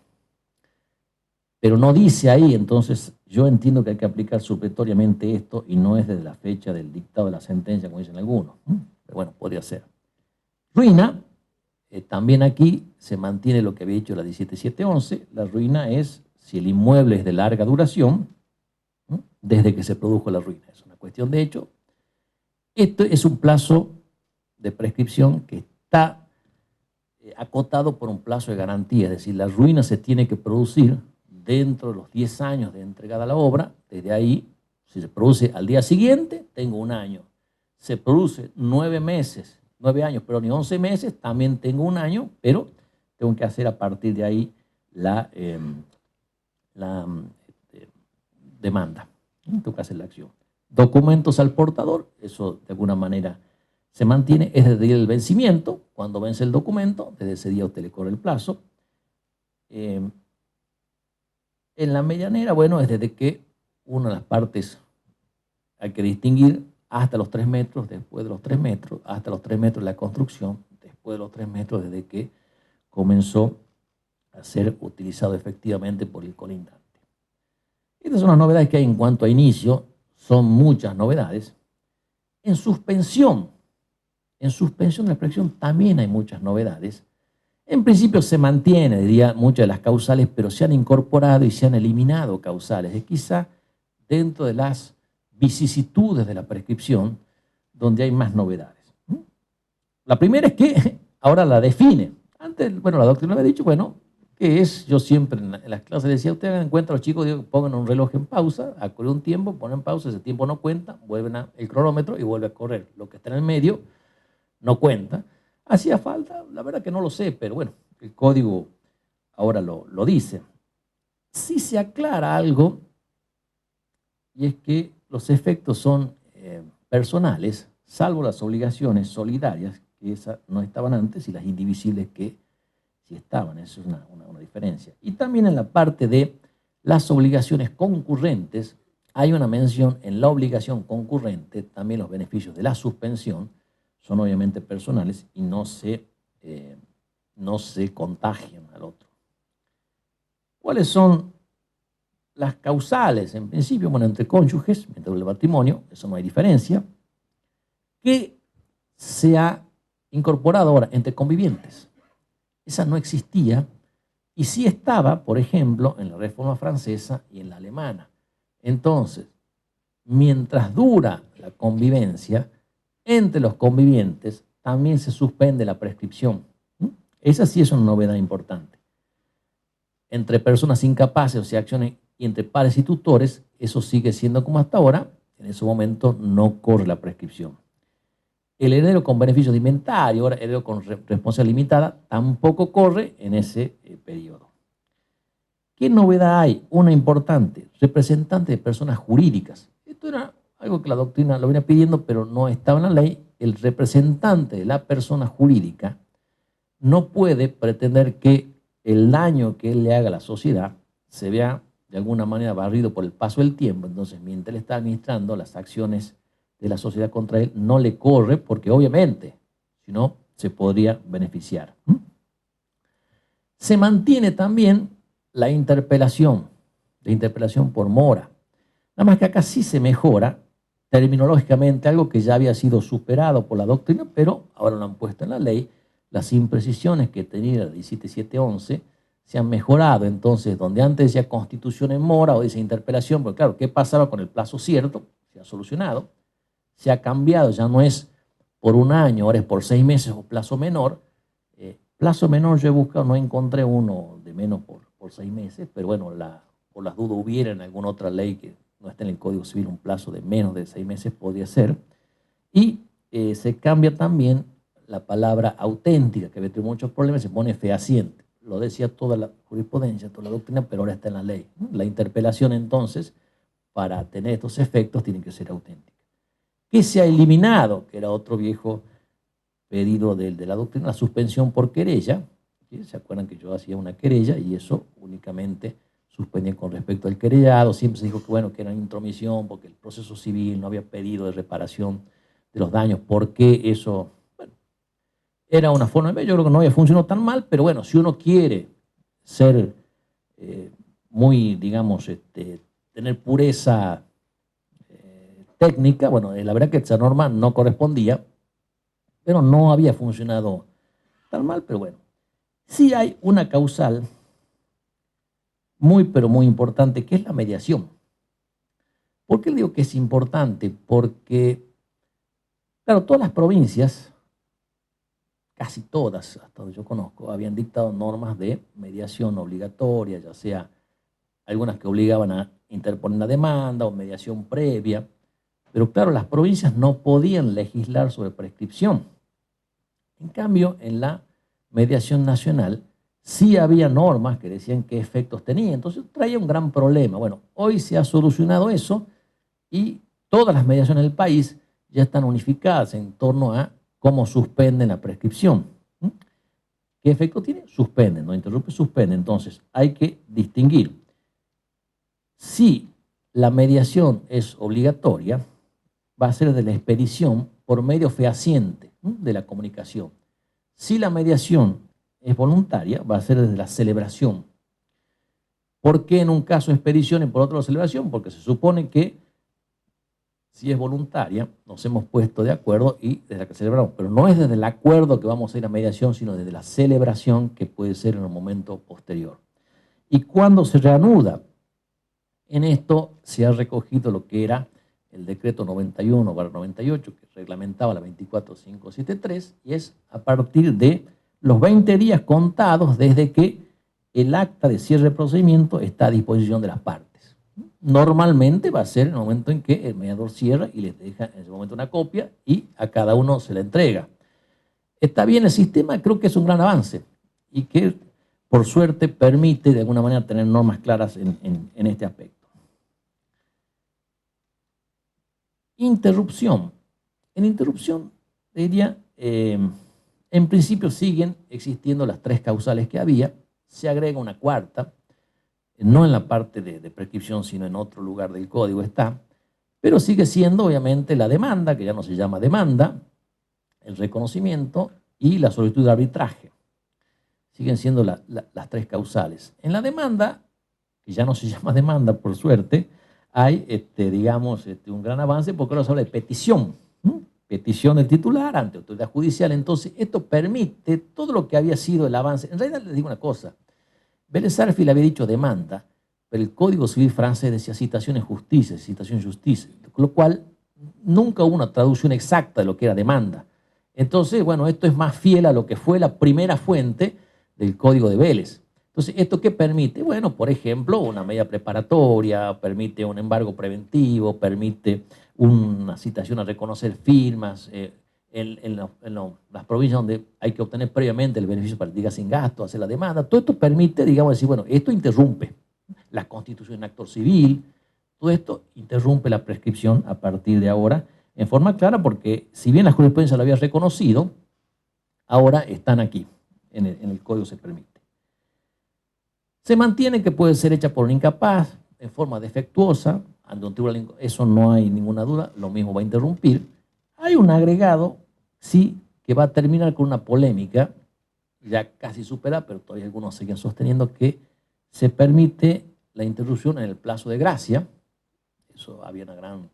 Pero no dice ahí, entonces yo entiendo que hay que aplicar supletoriamente esto y no es desde la fecha del dictado de la sentencia, como dicen algunos. Pero bueno, podría ser. Ruina, también aquí se mantiene lo que había dicho la 17711. La ruina es si el inmueble es de larga duración, desde que se produjo la ruina. Es una cuestión de hecho. Esto es un plazo de prescripción que está acotado por un plazo de garantía, es decir, la ruina se tiene que producir dentro de los 10 años de entregada la obra. Desde ahí, si se produce al día siguiente, tengo un año. Se produce 9 meses, 9 años, pero ni 11 meses, también tengo un año, pero tengo que hacer a partir de ahí la demanda. Tengo que hacer la acción. Documentos al portador, eso de alguna manera se mantiene, es desde el vencimiento, cuando vence el documento, desde ese día usted le corre el plazo. En la medianera, bueno, es desde que una de las partes hay que distinguir hasta los 3 metros, después de los 3 metros, hasta los 3 metros de la construcción, después de los 3 metros desde que comenzó a ser utilizado efectivamente por el colindante. Estas son las novedades que hay en cuanto a inicio, son muchas novedades. En suspensión de la expresión también hay muchas novedades. En principio se mantiene, diría, muchas de las causales, pero se han incorporado y se han eliminado causales. Es quizá dentro de las vicisitudes de la prescripción donde hay más novedades. La primera es que ahora la define. Antes, bueno, la doctrina había dicho, bueno, ¿qué es? Yo siempre en las clases decía, ustedes hagan cuenta, los chicos digo, pongan un reloj en pausa, a correr un tiempo, ponen pausa, ese tiempo no cuenta, vuelven el cronómetro y vuelve a correr. Lo que está en el medio no cuenta. ¿Hacía falta? La verdad que no lo sé, pero bueno, el código ahora lo dice. Sí se aclara algo, y es que los efectos son personales, salvo las obligaciones solidarias, que esas no estaban antes, y las indivisibles que sí estaban. Eso es una diferencia. Y también en la parte de las obligaciones concurrentes, hay una mención en la obligación concurrente, también los beneficios de la suspensión, son obviamente personales y no se contagian al otro. ¿Cuáles son las causales? En principio, bueno, entre cónyuges, entre el matrimonio, eso no hay diferencia. ¿Qué se ha incorporado ahora? Entre convivientes. Esa no existía y sí estaba, por ejemplo, en la Reforma Francesa y en la alemana. Entonces, mientras dura la convivencia, entre los convivientes también se suspende la prescripción. Esa sí es una novedad importante. Entre personas incapaces, o sea, acciones y entre pares y tutores, eso sigue siendo como hasta ahora. En ese momento no corre la prescripción. El heredero con beneficio de inventario, ahora heredero con responsabilidad limitada, tampoco corre en ese periodo. ¿Qué novedad hay? Una importante, representante de personas jurídicas. Esto era algo que la doctrina lo venía pidiendo, pero no estaba en la ley. El representante de la persona jurídica no puede pretender que el daño que él le haga a la sociedad se vea de alguna manera barrido por el paso del tiempo. Entonces, mientras él está administrando las acciones de la sociedad contra él, no le corre, porque obviamente, si no, se podría beneficiar. Se mantiene también la interpelación por mora. Nada más que acá sí se mejora terminológicamente algo que ya había sido superado por la doctrina, pero ahora lo han puesto en la ley. Las imprecisiones que tenía la 17711 se han mejorado. Entonces, donde antes decía constitución en mora o dice interpelación, porque claro, ¿qué pasaba con el plazo cierto? Se ha solucionado. Se ha cambiado, ya no es por un año, ahora es por 6 meses o plazo menor. Plazo menor yo he buscado, no encontré uno de menos por 6 meses, pero bueno, por las dudas hubiera en alguna otra ley que no está en el Código Civil un plazo de menos de 6 meses, podría ser. Y se cambia también la palabra auténtica, que metió muchos problemas, se pone fehaciente. Lo decía toda la jurisprudencia, toda la doctrina, pero ahora está en la ley. La interpelación, entonces, para tener estos efectos, tiene que ser auténtica. ¿Qué se ha eliminado? Que era otro viejo pedido de la doctrina, la suspensión por querella. ¿Sí? ¿Se acuerdan que yo hacía una querella y eso únicamente suspendía con respecto al querellado? Siempre se dijo que, bueno, que era intromisión porque el proceso civil no había pedido de reparación de los daños. ¿Por qué eso? Bueno, era una forma de... Yo creo que no había funcionado tan mal, pero bueno, si uno quiere ser muy, digamos, tener pureza técnica, bueno, la verdad que esa norma no correspondía, pero no había funcionado tan mal, pero bueno. Sí hay una causal muy, pero muy importante, que es la mediación. ¿Por qué le digo que es importante? Porque, claro, todas las provincias, casi todas, hasta donde yo conozco, habían dictado normas de mediación obligatoria, ya sea algunas que obligaban a interponer la demanda o mediación previa, pero claro, las provincias no podían legislar sobre prescripción. En cambio, en la mediación nacional sí había normas que decían qué efectos tenía, entonces traía un gran problema. Bueno, hoy se ha solucionado eso y todas las mediaciones del país ya están unificadas en torno a cómo suspenden la prescripción. ¿Qué efecto tiene? Suspenden, no interrumpe, suspenden. Entonces hay que distinguir. Si la mediación es obligatoria, va a ser de la expedición por medio fehaciente de la comunicación. Si la mediación es voluntaria, va a ser desde la celebración. ¿Por qué en un caso expedición y por otro celebración? Porque se supone que si es voluntaria, nos hemos puesto de acuerdo y desde la que celebramos. Pero no es desde el acuerdo que vamos a ir a mediación, sino desde la celebración que puede ser en un momento posterior. ¿Y cuándo se reanuda? En esto se ha recogido lo que era el decreto 91/98, que reglamentaba la 24573, y es a partir de los 20 días contados desde que el acta de cierre de procedimiento está a disposición de las partes. Normalmente va a ser en el momento en que el mediador cierra y les deja en ese momento una copia y a cada uno se la entrega. Está bien el sistema, creo que es un gran avance y que por suerte permite de alguna manera tener normas claras en este aspecto. Interrupción. En interrupción, diría, en principio siguen existiendo las 3 causales que había, se agrega una cuarta, no en la parte de prescripción, sino en otro lugar del código está, pero sigue siendo obviamente la demanda, que ya no se llama demanda, el reconocimiento y la solicitud de arbitraje. Siguen siendo las 3 causales. En la demanda, que ya no se llama demanda por suerte, hay, digamos, un gran avance porque ahora se habla de petición. Petición del titular ante autoridad judicial. Entonces, esto permite todo lo que había sido el avance. En realidad, les digo una cosa. Vélez Sarsfield había dicho demanda, pero el Código Civil francés decía citación en justicia, citación en justicia, con lo cual nunca hubo una traducción exacta de lo que era demanda. Entonces, bueno, esto es más fiel a lo que fue la primera fuente del Código de Vélez. Entonces, ¿esto qué permite? Bueno, por ejemplo, una medida preparatoria, permite un embargo preventivo, permite una citación a reconocer firmas, en las provincias donde hay que obtener previamente el beneficio para litigar sin gasto, hacer la demanda. Todo esto permite, digamos, decir, bueno, esto interrumpe la constitución de actor civil, todo esto interrumpe la prescripción a partir de ahora en forma clara porque si bien la jurisprudencia lo había reconocido, ahora están aquí, en el código se permite. Se mantiene que puede ser hecha por un incapaz, en forma defectuosa, ante un tribunal, eso no hay ninguna duda, lo mismo va a interrumpir. Hay un agregado, sí, que va a terminar con una polémica, ya casi superada, pero todavía algunos siguen sosteniendo que se permite la interrupción en el plazo de gracia. Eso había una gran...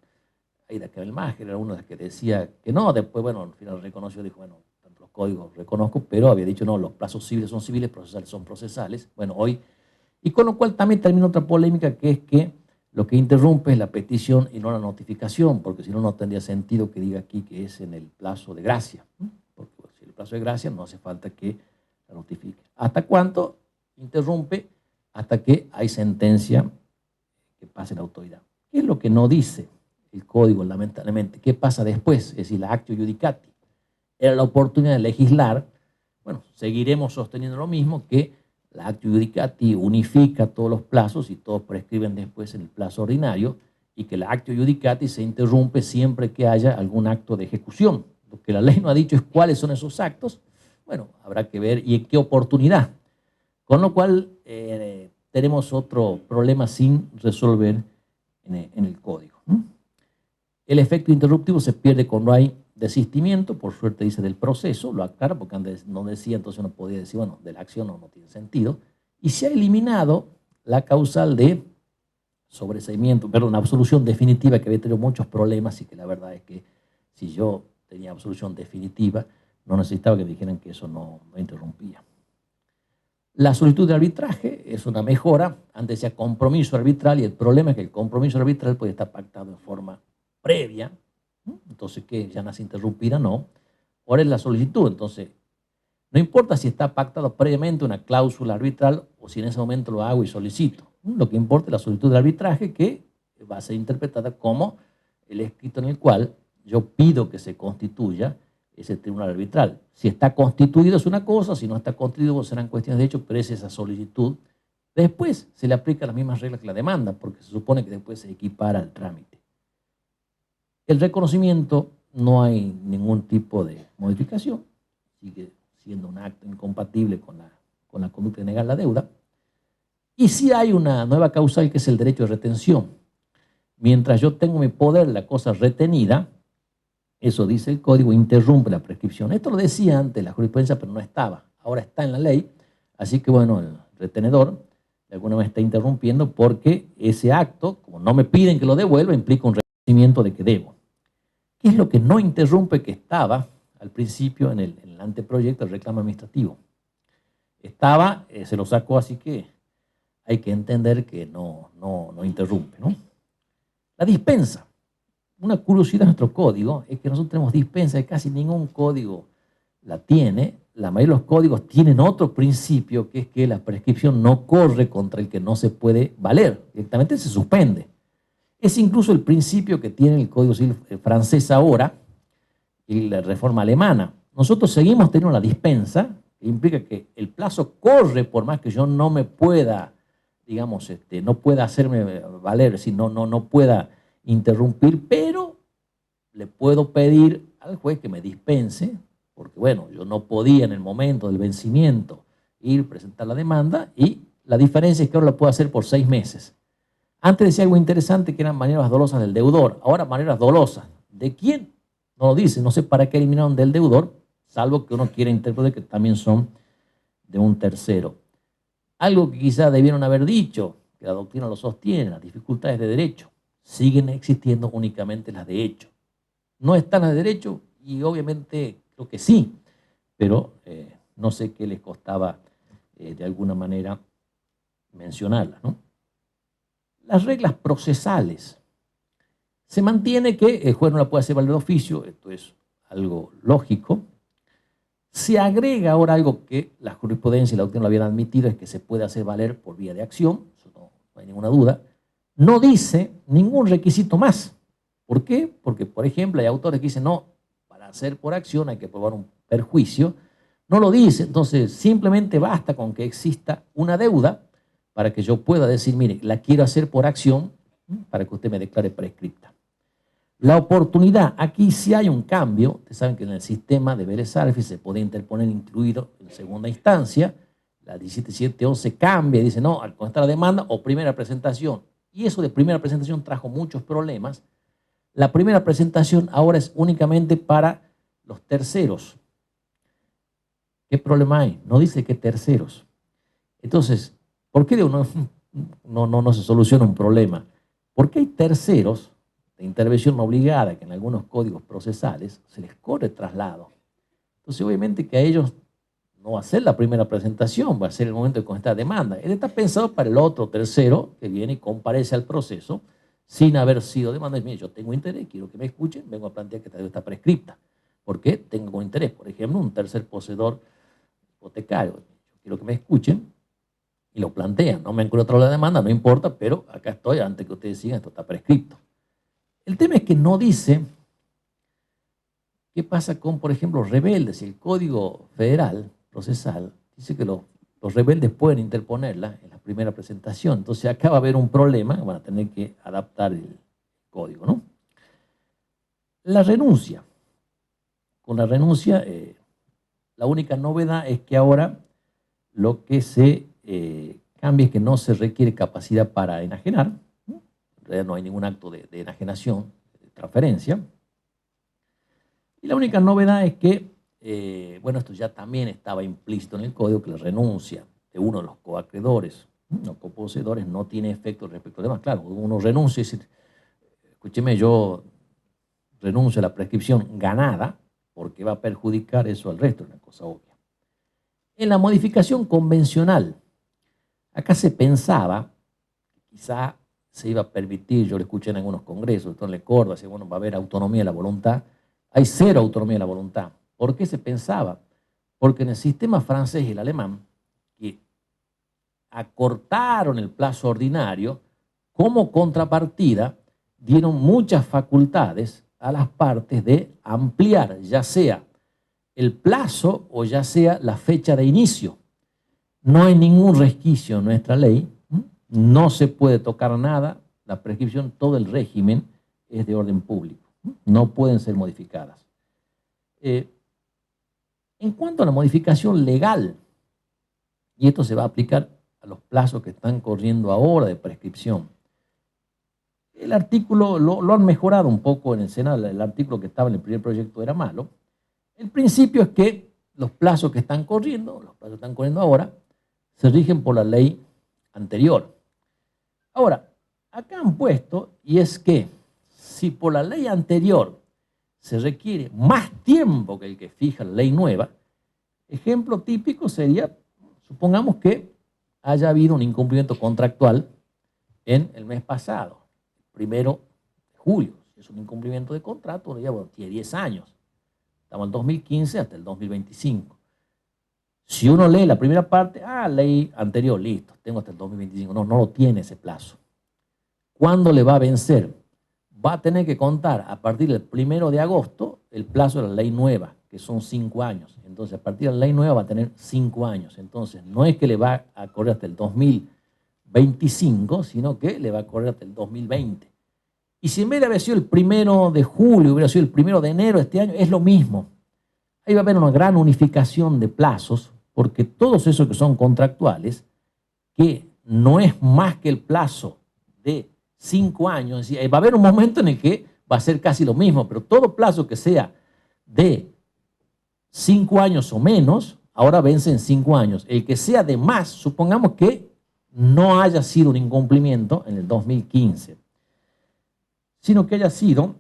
Aida Kebelmacher era uno de los que decía que no, después, bueno, al final reconoció, dijo, bueno, tanto los códigos reconozco, pero había dicho, no, los plazos civiles son civiles, procesales son procesales. Bueno, hoy... Y con lo cual también termina otra polémica, que es que lo que interrumpe es la petición y no la notificación, porque si no, no tendría sentido que diga aquí que es en el plazo de gracia. Porque si el plazo de gracia no hace falta que la notifique. ¿Hasta cuánto interrumpe? Hasta que hay sentencia que pase la autoridad. ¿Qué es lo que no dice el código, lamentablemente? ¿Qué pasa después? Es decir, la actio iudicati era la oportunidad de legislar. Bueno, seguiremos sosteniendo lo mismo, que la actio iudicati unifica todos los plazos y todos prescriben después en el plazo ordinario, y que la actio iudicati se interrumpe siempre que haya algún acto de ejecución. Lo que la ley no ha dicho es cuáles son esos actos. Bueno, habrá que ver y en qué oportunidad. Con lo cual, tenemos otro problema sin resolver en el código. El efecto interruptivo se pierde cuando hay desistimiento, por suerte dice del proceso, lo aclara porque antes no decía, entonces uno podía decir, bueno, de la acción no tiene sentido. Y se ha eliminado la causal de sobreseimiento, perdón, una absolución definitiva que había tenido muchos problemas, y que la verdad es que si yo tenía absolución definitiva, no necesitaba que me dijeran que eso no interrumpía. La solicitud de arbitraje es una mejora. Antes decía compromiso arbitral, y el problema es que el compromiso arbitral puede estar pactado en forma previa, entonces que ya nace interrumpida, no. Ahora es la solicitud, entonces no importa si está pactado previamente una cláusula arbitral o si en ese momento lo hago y solicito. Lo que importa es la solicitud de arbitraje, que va a ser interpretada como el escrito en el cual yo pido que se constituya ese tribunal arbitral. Si está constituido es una cosa, si no está constituido serán cuestiones de hecho, pero es esa solicitud. Después se le aplica las mismas reglas que la demanda, porque se supone que después se equipara al trámite. El reconocimiento, no hay ningún tipo de modificación, sigue siendo un acto incompatible con la conducta de negar la deuda. Y sí hay una nueva causal, que es el derecho de retención. Mientras yo tengo en mi poder la cosa retenida, eso dice el código, interrumpe la prescripción. Esto lo decía antes la jurisprudencia, pero no estaba. Ahora está en la ley, así que bueno, el retenedor de alguna manera está interrumpiendo, porque ese acto, como no me piden que lo devuelva, implica un reconocimiento de que debo. ¿Qué es lo que no interrumpe, que estaba al principio en el anteproyecto del reclamo administrativo? Estaba, se lo sacó, así que hay que entender que no interrumpe, ¿no? La dispensa. Una curiosidad de nuestro código es que nosotros tenemos dispensa, y casi ningún código la tiene. La mayoría de los códigos tienen otro principio, que es que la prescripción no corre contra el que no se puede valer, directamente se suspende. Es incluso el principio que tiene el Código Civil francés ahora y la reforma alemana. Nosotros seguimos teniendo la dispensa, que implica que el plazo corre por más que yo no me pueda, digamos, no pueda hacerme valer, si no pueda interrumpir, pero le puedo pedir al juez que me dispense, porque bueno, yo no podía en el momento del vencimiento ir a presentar la demanda, y la diferencia es que ahora lo puedo hacer por 6 meses. Antes decía algo interesante, que eran maneras dolosas del deudor, ahora maneras dolosas. ¿De quién? No lo dice, no sé para qué eliminaron del deudor, salvo que uno quiera interpretar que también son de un tercero. Algo que quizás debieron haber dicho, que la doctrina lo sostiene, las dificultades de derecho, siguen existiendo únicamente las de hecho. No están las de derecho, y obviamente creo que sí, pero no sé qué les costaba de alguna manera mencionarlas, ¿no? Las reglas procesales. Se mantiene que el juez no la puede hacer valer de oficio, esto es algo lógico. Se agrega ahora algo que la jurisprudencia y la doctrina lo habían admitido, es que se puede hacer valer por vía de acción, eso no hay ninguna duda. No dice ningún requisito más. ¿Por qué? Porque, por ejemplo, hay autores que dicen, no, para hacer por acción hay que probar un perjuicio. No lo dice, entonces simplemente basta con que exista una deuda para que yo pueda decir, mire, la quiero hacer por acción, para que usted me declare prescripta. La oportunidad, aquí sí hay un cambio. Ustedes saben que en el sistema de Vélez-Arfi se puede interponer incluido en segunda instancia. La 17.711 cambia y dice, no, al constar la demanda o primera presentación. Y eso de primera presentación trajo muchos problemas. La primera presentación ahora es únicamente para los terceros. ¿Qué problema hay? No dice que terceros. Entonces, ¿por qué no se soluciona un problema? Porque hay terceros de intervención obligada que en algunos códigos procesales se les corre traslado. Entonces, obviamente que a ellos no va a ser la primera presentación, va a ser el momento de contestar demanda. Él está pensado para el otro tercero que viene y comparece al proceso sin haber sido demandado. Mire, yo tengo interés, quiero que me escuchen, vengo a plantear que esta deuda está prescripta. ¿Por qué? Tengo interés. Por ejemplo, un tercer poseedor hipotecario. Yo quiero que me escuchen y lo plantean. No me encuentro la demanda, no importa, pero acá estoy, antes que ustedes sigan, esto está prescripto. El tema es que no dice qué pasa con, por ejemplo, los rebeldes. El Código Federal Procesal dice que los rebeldes pueden interponerla en la primera presentación. Entonces acá va a haber un problema, van a tener que adaptar el código, ¿no? La renuncia. Con la renuncia, la única novedad es que ahora lo que se cambia es que no se requiere capacidad para enajenar. En realidad no hay ningún acto de enajenación, de transferencia. Y la única novedad es que, bueno, esto ya también estaba implícito en el código, que la renuncia de uno de los coacreedores o coposeedores no tiene efecto respecto a los demás. Claro, uno renuncia y dice, escúcheme, yo renuncio a la prescripción ganada porque va a perjudicar eso al resto, es una cosa obvia. En la modificación convencional, acá se pensaba, quizá se iba a permitir, yo lo escuché en algunos congresos, el doctor Lecorda, decía, bueno, va a haber autonomía de la voluntad. Hay cero autonomía de la voluntad. ¿Por qué se pensaba? Porque en el sistema francés y el alemán, que acortaron el plazo ordinario, como contrapartida, dieron muchas facultades a las partes de ampliar, ya sea el plazo o ya sea la fecha de inicio. No hay ningún resquicio en nuestra ley, no se puede tocar nada, la prescripción, todo el régimen es de orden público, no pueden ser modificadas. En cuanto a la modificación legal, y esto se va a aplicar a los plazos que están corriendo ahora de prescripción, el artículo lo han mejorado un poco en el Senado, el artículo que estaba en el primer proyecto era malo. El principio es que los plazos que están corriendo, los plazos que están corriendo ahora, se rigen por la ley anterior. Ahora, acá han puesto, y es que si por la ley anterior se requiere más tiempo que el que fija la ley nueva, ejemplo típico sería, supongamos que haya habido un incumplimiento contractual en el mes pasado, 1 de julio, es un incumplimiento de contrato, ya bueno, tiene 10 años, estamos en el 2015 hasta el 2025. Si uno lee la primera parte, ley anterior, listo, tengo hasta el 2025. No lo tiene ese plazo. ¿Cuándo le va a vencer? Va a tener que contar a partir del 1 de agosto el plazo de la ley nueva, que son 5 años. Entonces, a partir de la ley nueva va a tener 5 años. Entonces, no es que le va a correr hasta el 2025, sino que le va a correr hasta el 2020. Y si en vez de haber sido el 1 de julio, hubiera sido el 1 de enero de este año, es lo mismo. Ahí va a haber una gran unificación de plazos, porque todos esos que son contractuales, que no es más que el plazo de 5 años, va a haber un momento en el que va a ser casi lo mismo, pero todo plazo que sea de 5 años o menos, ahora vence en 5 años. El que sea de más, supongamos que no haya sido un incumplimiento en el 2015, sino que haya sido,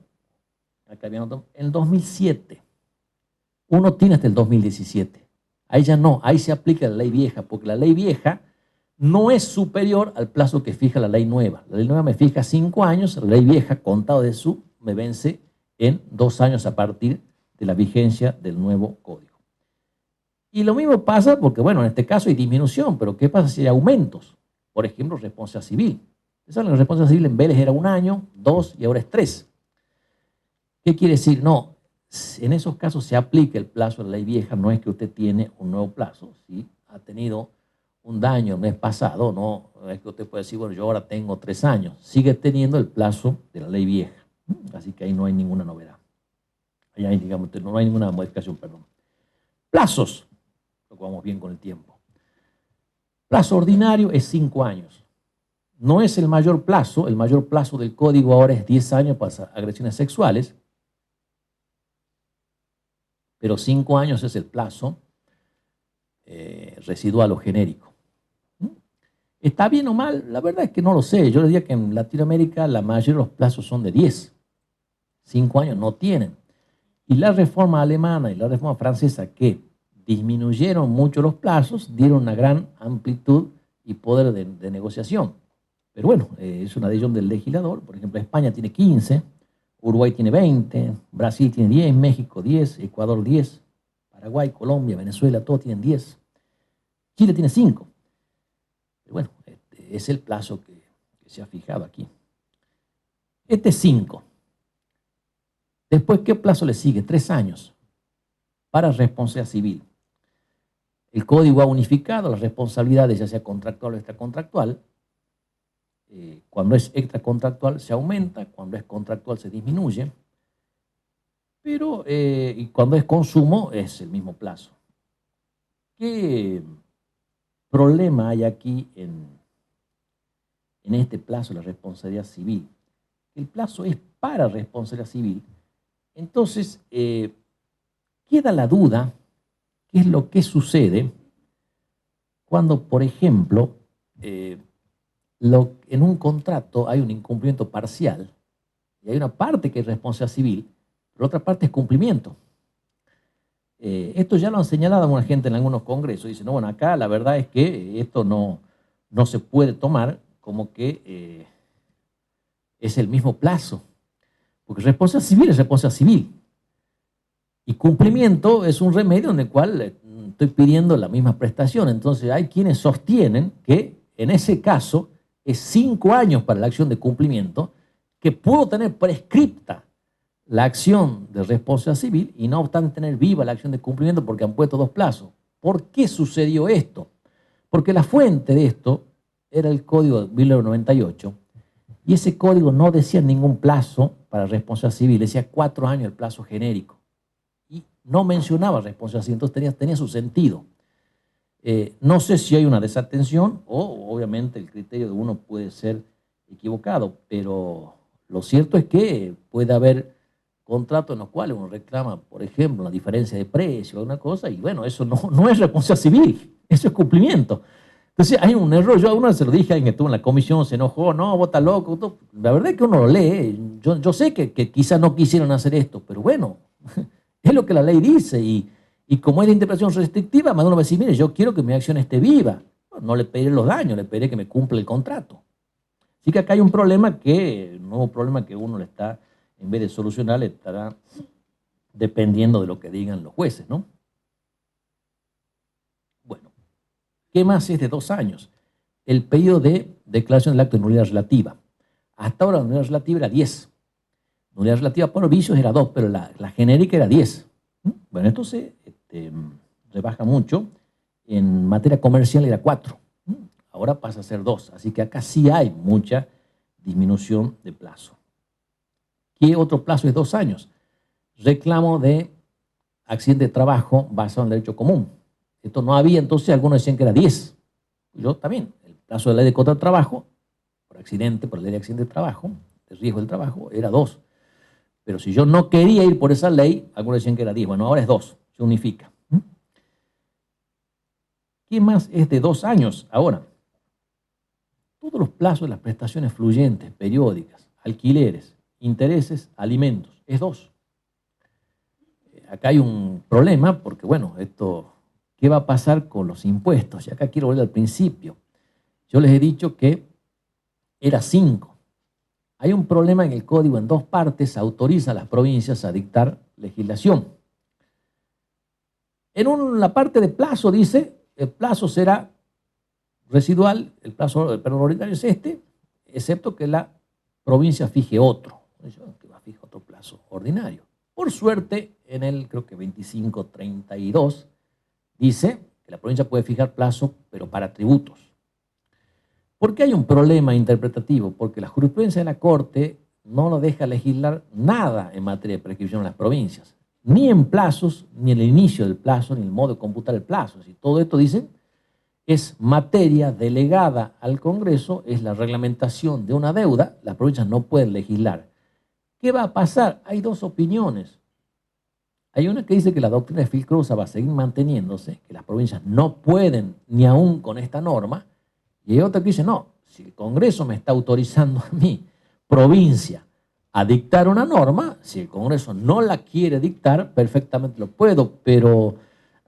acá había notado, en el 2007. Uno tiene hasta el 2017. Ahí ya no, ahí se aplica la ley vieja, porque la ley vieja no es superior al plazo que fija la ley nueva. La ley nueva me fija 5 años, la ley vieja, contado de su, me vence en 2 años a partir de la vigencia del nuevo código. Y lo mismo pasa porque, bueno, en este caso hay disminución, pero ¿qué pasa si hay aumentos? Por ejemplo, responsabilidad civil. La responsabilidad civil en Vélez era 1 año, 2 y ahora es 3. ¿Qué quiere decir? No, en esos casos se aplica el plazo de la ley vieja, no es que usted tiene un nuevo plazo, si ha tenido un daño el mes pasado, no es que usted puede decir, bueno, yo ahora tengo 3 años, sigue teniendo el plazo de la ley vieja, así que ahí no hay ninguna novedad, ahí hay, digamos, no hay ninguna modificación, perdón. Plazos, lo que vamos bien con el tiempo. Plazo ordinario es 5 años. No es el mayor plazo del código ahora es 10 años para agresiones sexuales, pero 5 años es el plazo residual o genérico. ¿Está bien o mal? La verdad es que no lo sé. Yo les diría que en Latinoamérica la mayoría de los plazos son de 10. 5 años no tienen. Y la reforma alemana y la reforma francesa, que disminuyeron mucho los plazos, dieron una gran amplitud y poder de negociación. Pero bueno, es una decisión del legislador. Por ejemplo, España tiene 15, Uruguay tiene 20, Brasil tiene 10, México 10, Ecuador 10, Paraguay, Colombia, Venezuela, todos tienen 10. Chile tiene 5. bueno, este es el plazo que se ha fijado aquí. Este es 5. Después, ¿qué plazo le sigue? 3 años para responsabilidad civil. El código ha unificado las responsabilidades, ya sea contractual o extracontractual. Cuando es extracontractual se aumenta, cuando es contractual se disminuye, pero y cuando es consumo es el mismo plazo. ¿Qué problema hay aquí en este plazo de la responsabilidad civil? El plazo es para responsabilidad civil, entonces queda la duda, ¿qué es lo que sucede cuando, por ejemplo, en un contrato hay un incumplimiento parcial y hay una parte que es responsabilidad civil, pero otra parte es cumplimiento? Esto ya lo han señalado alguna gente en algunos congresos. Dicen, no, bueno, acá la verdad es que esto no se puede tomar como que es el mismo plazo, porque responsabilidad civil es responsabilidad civil. Y cumplimiento es un remedio en el cual estoy pidiendo la misma prestación. Entonces hay quienes sostienen que en ese caso es 5 años para la acción de cumplimiento, que puedo tener prescripta la acción de responsabilidad civil y no obstante tener viva la acción de cumplimiento porque han puesto 2 plazos. ¿Por qué sucedió esto? Porque la fuente de esto era el código de 1998 y ese código no decía ningún plazo para responsabilidad civil, decía 4 años el plazo genérico. No mencionaba responsabilidad civil, entonces tenía su sentido. No sé si hay una desatención o obviamente el criterio de uno puede ser equivocado, pero lo cierto es que puede haber contratos en los cuales uno reclama, por ejemplo, la diferencia de precio o alguna cosa, y bueno, eso no es responsabilidad civil, eso es cumplimiento. Entonces hay un error. Yo a uno se lo dije a alguien que estuvo en la comisión, se enojó, no, vos estás loco. Todo. La verdad es que uno lo lee. Yo sé que quizás no quisieron hacer esto, pero bueno, es lo que la ley dice. Y como es de interpretación restrictiva, más uno va a decir, mire, yo quiero que mi acción esté viva. No le pediré los daños, le pediré que me cumpla el contrato. Así que acá hay un problema un nuevo problema que uno le está, en vez de solucionar, le estará dependiendo de lo que digan los jueces, ¿no? Bueno, ¿qué más es de 2 años? El periodo de declaración del acto de nulidad relativa. Hasta ahora la nulidad relativa era 10. Nulidad relativa por vicios era 2, pero la genérica era 10. Bueno, esto se rebaja mucho. En materia comercial era 4. Ahora pasa a ser 2. Así que acá sí hay mucha disminución de plazo. ¿Qué otro plazo es 2 años? Reclamo de accidente de trabajo basado en el derecho común. Esto no había, entonces algunos decían que era 10. Yo también. El plazo de la ley de contra de trabajo, por accidente, por la ley de accidente de trabajo, de riesgo del trabajo, era 2. Pero si yo no quería ir por esa ley, algunos decían que era 10. Bueno, ahora es 2, se unifica. ¿Qué más es de 2 años? Ahora, todos los plazos de las prestaciones fluyentes, periódicas, alquileres, intereses, alimentos, es 2. Acá hay un problema porque, bueno, ¿qué va a pasar con los impuestos? Y acá quiero volver al principio. Yo les he dicho que era 5. Hay un problema en el código en 2 partes, autoriza a las provincias a dictar legislación. En la parte de plazo dice, el plazo será residual, el plazo ordinario es este, excepto que la provincia fije otro. Que va a fijar otro plazo ordinario. Por suerte, en el, creo que 2532, dice que la provincia puede fijar plazo, pero para tributos. ¿Por qué hay un problema interpretativo? Porque la jurisprudencia de la Corte no lo deja legislar nada en materia de prescripción en las provincias, ni en plazos, ni en el inicio del plazo, ni en el modo de computar el plazo. Si todo esto, dicen, es materia delegada al Congreso, es la reglamentación de una deuda, las provincias no pueden legislar. ¿Qué va a pasar? Hay 2 opiniones. Hay una que dice que la doctrina de Fitzcarraldo va a seguir manteniéndose, que las provincias no pueden, ni aún con esta norma, y hay otra que dice, no, si el Congreso me está autorizando a mí, provincia, a dictar una norma, si el Congreso no la quiere dictar, perfectamente lo puedo, pero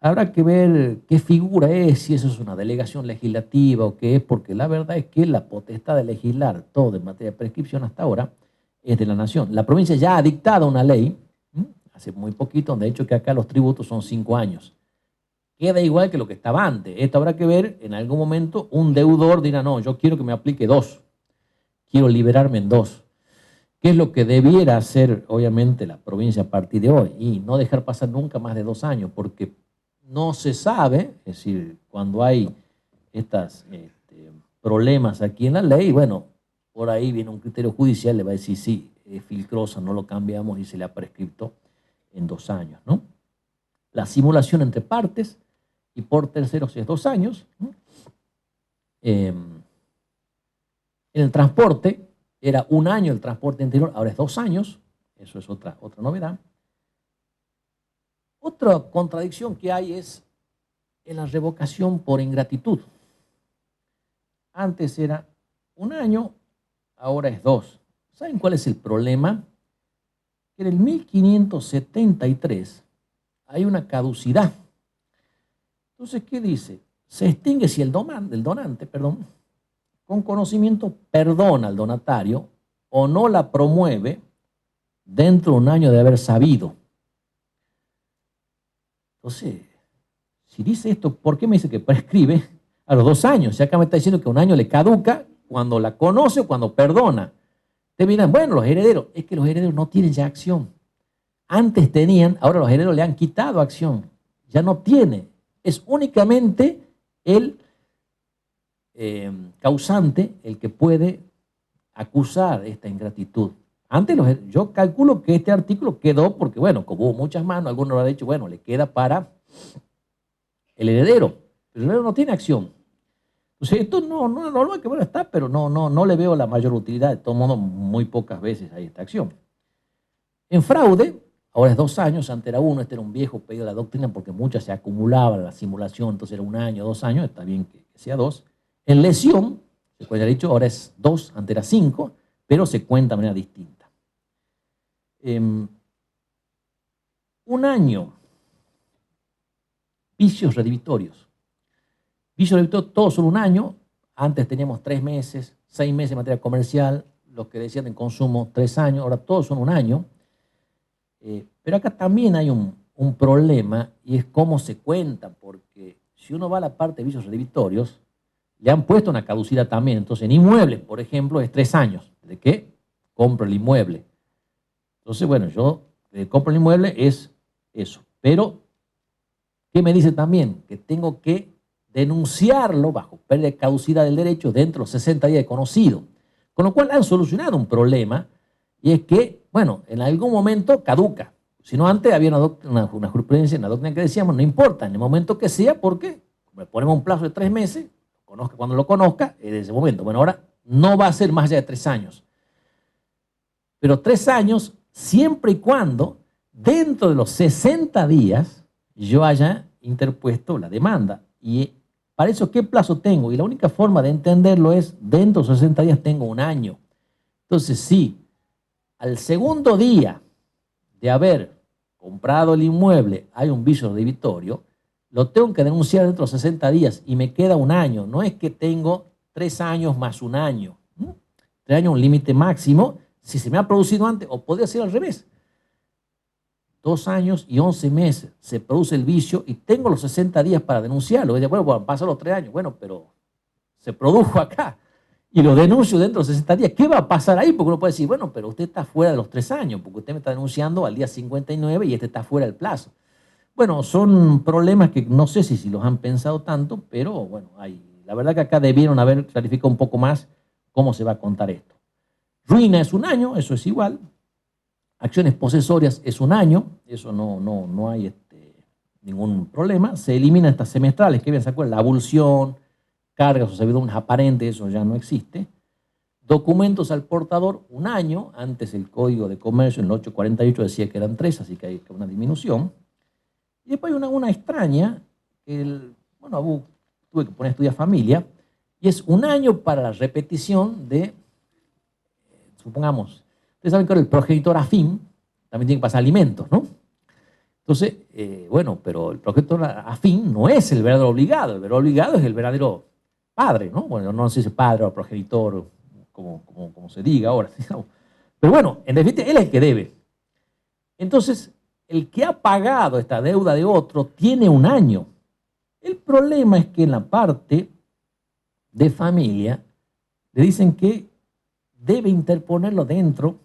habrá que ver qué figura es, si eso es una delegación legislativa o qué es, porque la verdad es que la potestad de legislar todo en materia de prescripción hasta ahora es de la Nación. La provincia ya ha dictado una ley, hace muy poquito, donde ha dicho que acá los tributos son 5 años. queda igual que lo que estaba antes. Esto habrá que ver, en algún momento un deudor dirá, no, yo quiero que me aplique 2, quiero liberarme en 2. ¿Qué es lo que debiera hacer, obviamente, la provincia a partir de hoy? Y no dejar pasar nunca más de 2 años, porque no se sabe, es decir, cuando hay estos problemas aquí en la ley, bueno, por ahí viene un criterio judicial, le va a decir, sí, es filtrosa, no lo cambiamos y se le ha prescripto en 2 años, ¿no? La simulación entre partes y por terceros es 2 años, ¿no? En el transporte era 1 año el transporte interior, ahora es 2 años, eso es otra novedad. Otra contradicción que hay es en la revocación por ingratitud. Antes era 1 año, ahora es 2. ¿Saben cuál es el problema? Que en el 1573 hay una caducidad. Entonces, ¿qué dice? Se extingue si el donante, con conocimiento perdona al donatario o no la promueve dentro de 1 año de haber sabido. Entonces, si dice esto, ¿por qué me dice que prescribe a los 2 años? Ya acá me está diciendo que 1 año le caduca cuando la conoce o cuando perdona. Ustedes miran, bueno, los herederos, es que los herederos no tienen ya acción. Antes tenían, ahora los herederos le han quitado acción. Ya no tiene. Es únicamente el causante el que puede acusar esta ingratitud. Antes yo calculo que este artículo quedó porque, bueno, como hubo muchas manos, algunos lo han dicho, bueno, le queda para el heredero. Pero el heredero no tiene acción. Entonces, esto no es que bueno está, pero no le veo la mayor utilidad. De todo modo, muy pocas veces hay esta acción. En fraude, ahora es 2 años, antes era 1, este era un viejo pedido de la doctrina porque muchas se acumulaban la simulación, entonces era 1 año, 2 años, está bien que sea 2. En lesión, se puede haber dicho, ahora es 2, antes era 5, pero se cuenta de manera distinta. 1 año, vicios redivitorios. Vicios redivitorios, todos son 1 año, antes teníamos 3 meses, 6 meses en materia comercial, los que decían en consumo 3 años, ahora todos son 1 año. Pero acá también hay un problema y es cómo se cuenta, porque si uno va a la parte de vicios redivitorios, le han puesto una caducidad también. Entonces, en inmuebles, por ejemplo, es 3 años. ¿De qué? Compro el inmueble. Entonces, bueno, yo compro el inmueble, es eso. Pero, ¿qué me dice también? Que tengo que denunciarlo bajo pérdida de caducidad del derecho dentro de los 60 días de conocido. Con lo cual han solucionado un problema y es que, bueno, en algún momento caduca. Si no, antes había una jurisprudencia, una doctrina que decíamos, no importa, en el momento que sea, porque le ponemos un plazo de 3 meses, cuando lo conozca, en ese momento. Bueno, ahora no va a ser más allá de 3 años. Pero 3 años, siempre y cuando, dentro de los 60 días, yo haya interpuesto la demanda. Y para eso, ¿qué plazo tengo? Y la única forma de entenderlo es, dentro de los 60 días tengo 1 año. Entonces, sí, al segundo día de haber comprado el inmueble hay un vicio redivitorio, lo tengo que denunciar dentro de los 60 días y me queda 1 año. No es que tengo 3 años más 1 año. 3 años es un límite máximo. Si se me ha producido antes, o podría ser al revés. 2 años y 11 meses se produce el vicio y tengo los 60 días para denunciarlo. Y después, bueno, pasan los 3 años. Bueno, pero se produjo acá y lo denuncio dentro de los 60 días. ¿Qué va a pasar ahí? Porque uno puede decir, bueno, pero usted está fuera de los 3 años, porque usted me está denunciando al día 59 y este está fuera del plazo. Bueno, son problemas que no sé si los han pensado tanto, pero bueno, la verdad que acá debieron haber clarificado un poco más cómo se va a contar esto. Ruina es 1 año, eso es igual. Acciones posesorias es 1 año, eso no hay ningún problema. Se eliminan estas semestrales, que bien se acuerdan, la abulsión, cargas o servidumbre aparentes, eso ya no existe. Documentos al portador, 1 año. Antes el Código de Comercio en el 848 decía que eran 3, así que hay una disminución. Y después hay una extraña, bueno, tuve que poner a estudiar familia, y es 1 año para la repetición de, supongamos, ustedes saben que ahora el progenitor afín también tiene que pasar alimentos, ¿no? Entonces, bueno, pero el progenitor afín no es el verdadero obligado. El verdadero obligado es el verdadero padre, ¿no? Bueno, no se dice padre o progenitor, como se diga ahora, digamos. Pero bueno, en definitiva, él es el que debe. Entonces, el que ha pagado esta deuda de otro tiene 1 año. El problema es que en la parte de familia le dicen que debe interponerlo dentro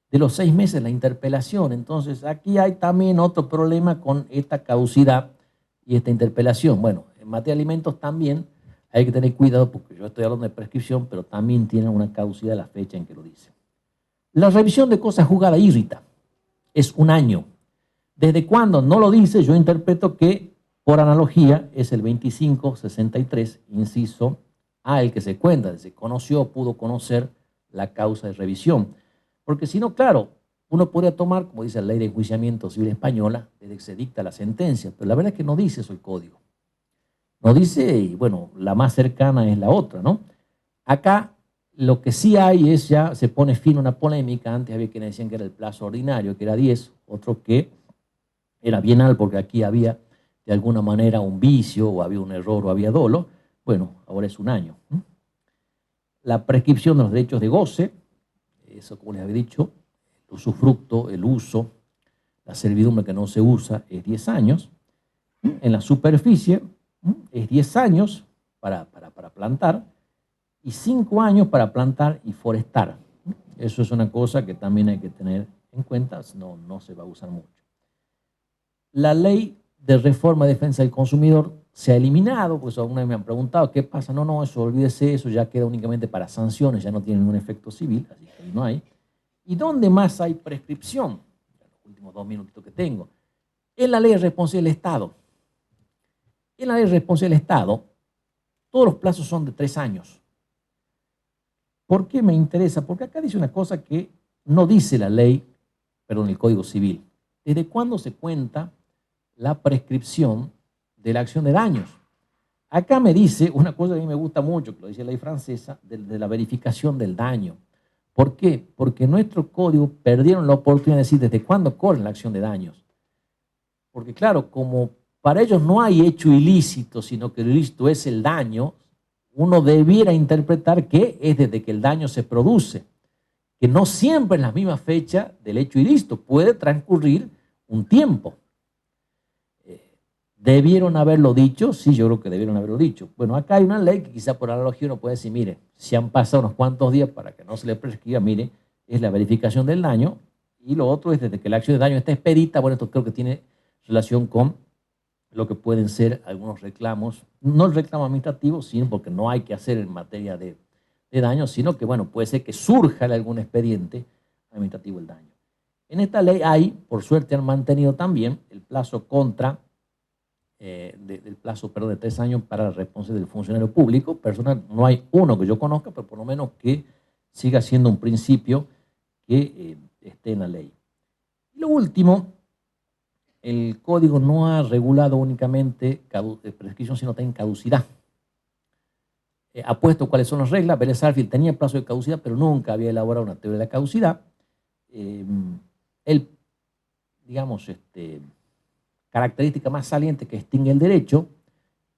de los 6 meses la interpelación. Entonces aquí hay también otro problema con esta caducidad y esta interpelación. Bueno, en materia de alimentos también hay que tener cuidado porque yo estoy hablando de prescripción, pero también tiene una caducidad la fecha en que lo dice. La revisión de cosas juzgadas irrita. Es 1 año. ¿Desde cuándo? No lo dice, yo interpreto que por analogía es el 2563, inciso A, el que se cuenta, se conoció, pudo conocer la causa de revisión. Porque si no, claro, uno podría tomar, como dice la ley de enjuiciamiento civil española, desde que se dicta la sentencia, pero la verdad es que no dice eso el código. No dice, y bueno, la más cercana es la otra, ¿no? Acá lo que sí hay es ya, se pone fin a una polémica. Antes había quienes decían que era el plazo ordinario, que era 10, otro que era bienal porque aquí había de alguna manera un vicio o había un error o había dolo. Bueno, ahora es 1 año. La prescripción de los derechos de goce, eso como les había dicho, el usufructo, el uso, la servidumbre que no se usa es 10 años. En la superficie es 10 años para plantar y 5 años para plantar y forestar. Eso es una cosa que también hay que tener en cuenta, no se va a usar mucho. La ley de reforma de defensa del consumidor se ha eliminado, pues alguna vez me han preguntado qué pasa. No, eso olvídese, eso ya queda únicamente para sanciones, ya no tiene ningún efecto civil, así que ahí no hay. ¿Y dónde más hay prescripción? Los últimos 2 minutitos que tengo. En la ley de responsabilidad del Estado. En la ley de responsabilidad del Estado, todos los plazos son de 3 años. ¿Por qué me interesa? Porque acá dice una cosa que no dice la ley, perdón, el Código Civil. ¿Desde cuándo se cuenta la prescripción de la acción de daños? Acá me dice una cosa que a mí me gusta mucho, que lo dice la ley francesa, de la verificación del daño. ¿Por qué? Porque en nuestro código perdieron la oportunidad de decir desde cuándo corre la acción de daños. Porque claro, como para ellos no hay hecho ilícito, sino que el ilícito es el daño, uno debiera interpretar que es desde que el daño se produce, que no siempre en la misma fecha del hecho ilícito, puede transcurrir un tiempo. ¿Debieron haberlo dicho? Sí, yo creo que debieron haberlo dicho. Bueno, acá hay una ley que quizá por analogía uno puede decir, mire, si han pasado unos cuantos días para que no se le prescriba, mire, es la verificación del daño, y lo otro es desde que la acción de daño está expedita. Bueno, esto creo que tiene relación con lo que pueden ser algunos reclamos, no el reclamo administrativo, sino porque no hay que hacer en materia de daño, sino que, bueno, puede ser que surja algún expediente administrativo el daño. En esta ley hay, por suerte han mantenido también el plazo contra, del plazo, perdón, de 3 años para la responsabilidad del funcionario público. Personal, no hay uno que yo conozca, pero por lo menos que siga siendo un principio que esté en la ley. Y lo último, el código no ha regulado únicamente prescripción, sino también caducidad. Ha puesto cuáles son las reglas. Vélez Sarsfield tenía plazo de caducidad, pero nunca había elaborado una teoría de la caducidad. Él, digamos, característica más saliente que extingue el derecho,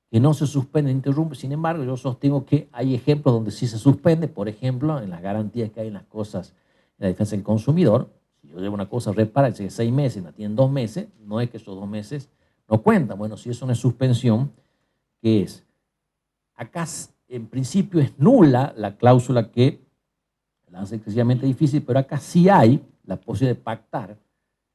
que no se suspende, interrumpe. Sin embargo, yo sostengo que hay ejemplos donde sí se suspende, por ejemplo, en las garantías que hay en las cosas en la defensa del consumidor. Si yo llevo una cosa, repara, dice que 6 meses, la tienen 2 meses, no es que esos 2 meses no cuentan. Bueno, si es una suspensión, ¿qué es? Acá, en principio, es nula la cláusula que la hace excesivamente difícil, pero acá sí hay la posibilidad de pactar,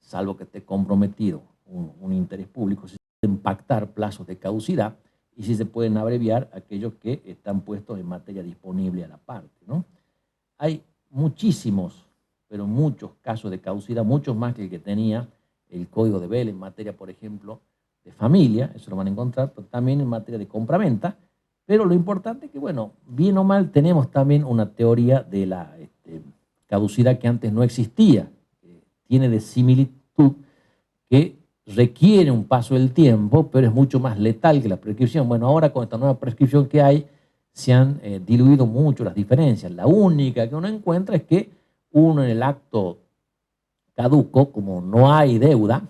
salvo que esté comprometido un interés público, si se pueden pactar plazos de caducidad y si se pueden abreviar aquellos que están puestos en materia disponible a la parte, ¿no? Hay muchísimos, pero muchos casos de caducidad, muchos más que el que tenía el Código de Vélez en materia, por ejemplo, de familia, eso lo van a encontrar, pero también en materia de compraventa. Pero lo importante es que, bueno, bien o mal, tenemos también una teoría de la caducidad que antes no existía, tiene de similitud, que requiere un paso del tiempo, pero es mucho más letal que la prescripción. Bueno, ahora con esta nueva prescripción que hay, se han diluido mucho las diferencias. La única que uno encuentra es que uno en el acto caduco, como no hay deuda,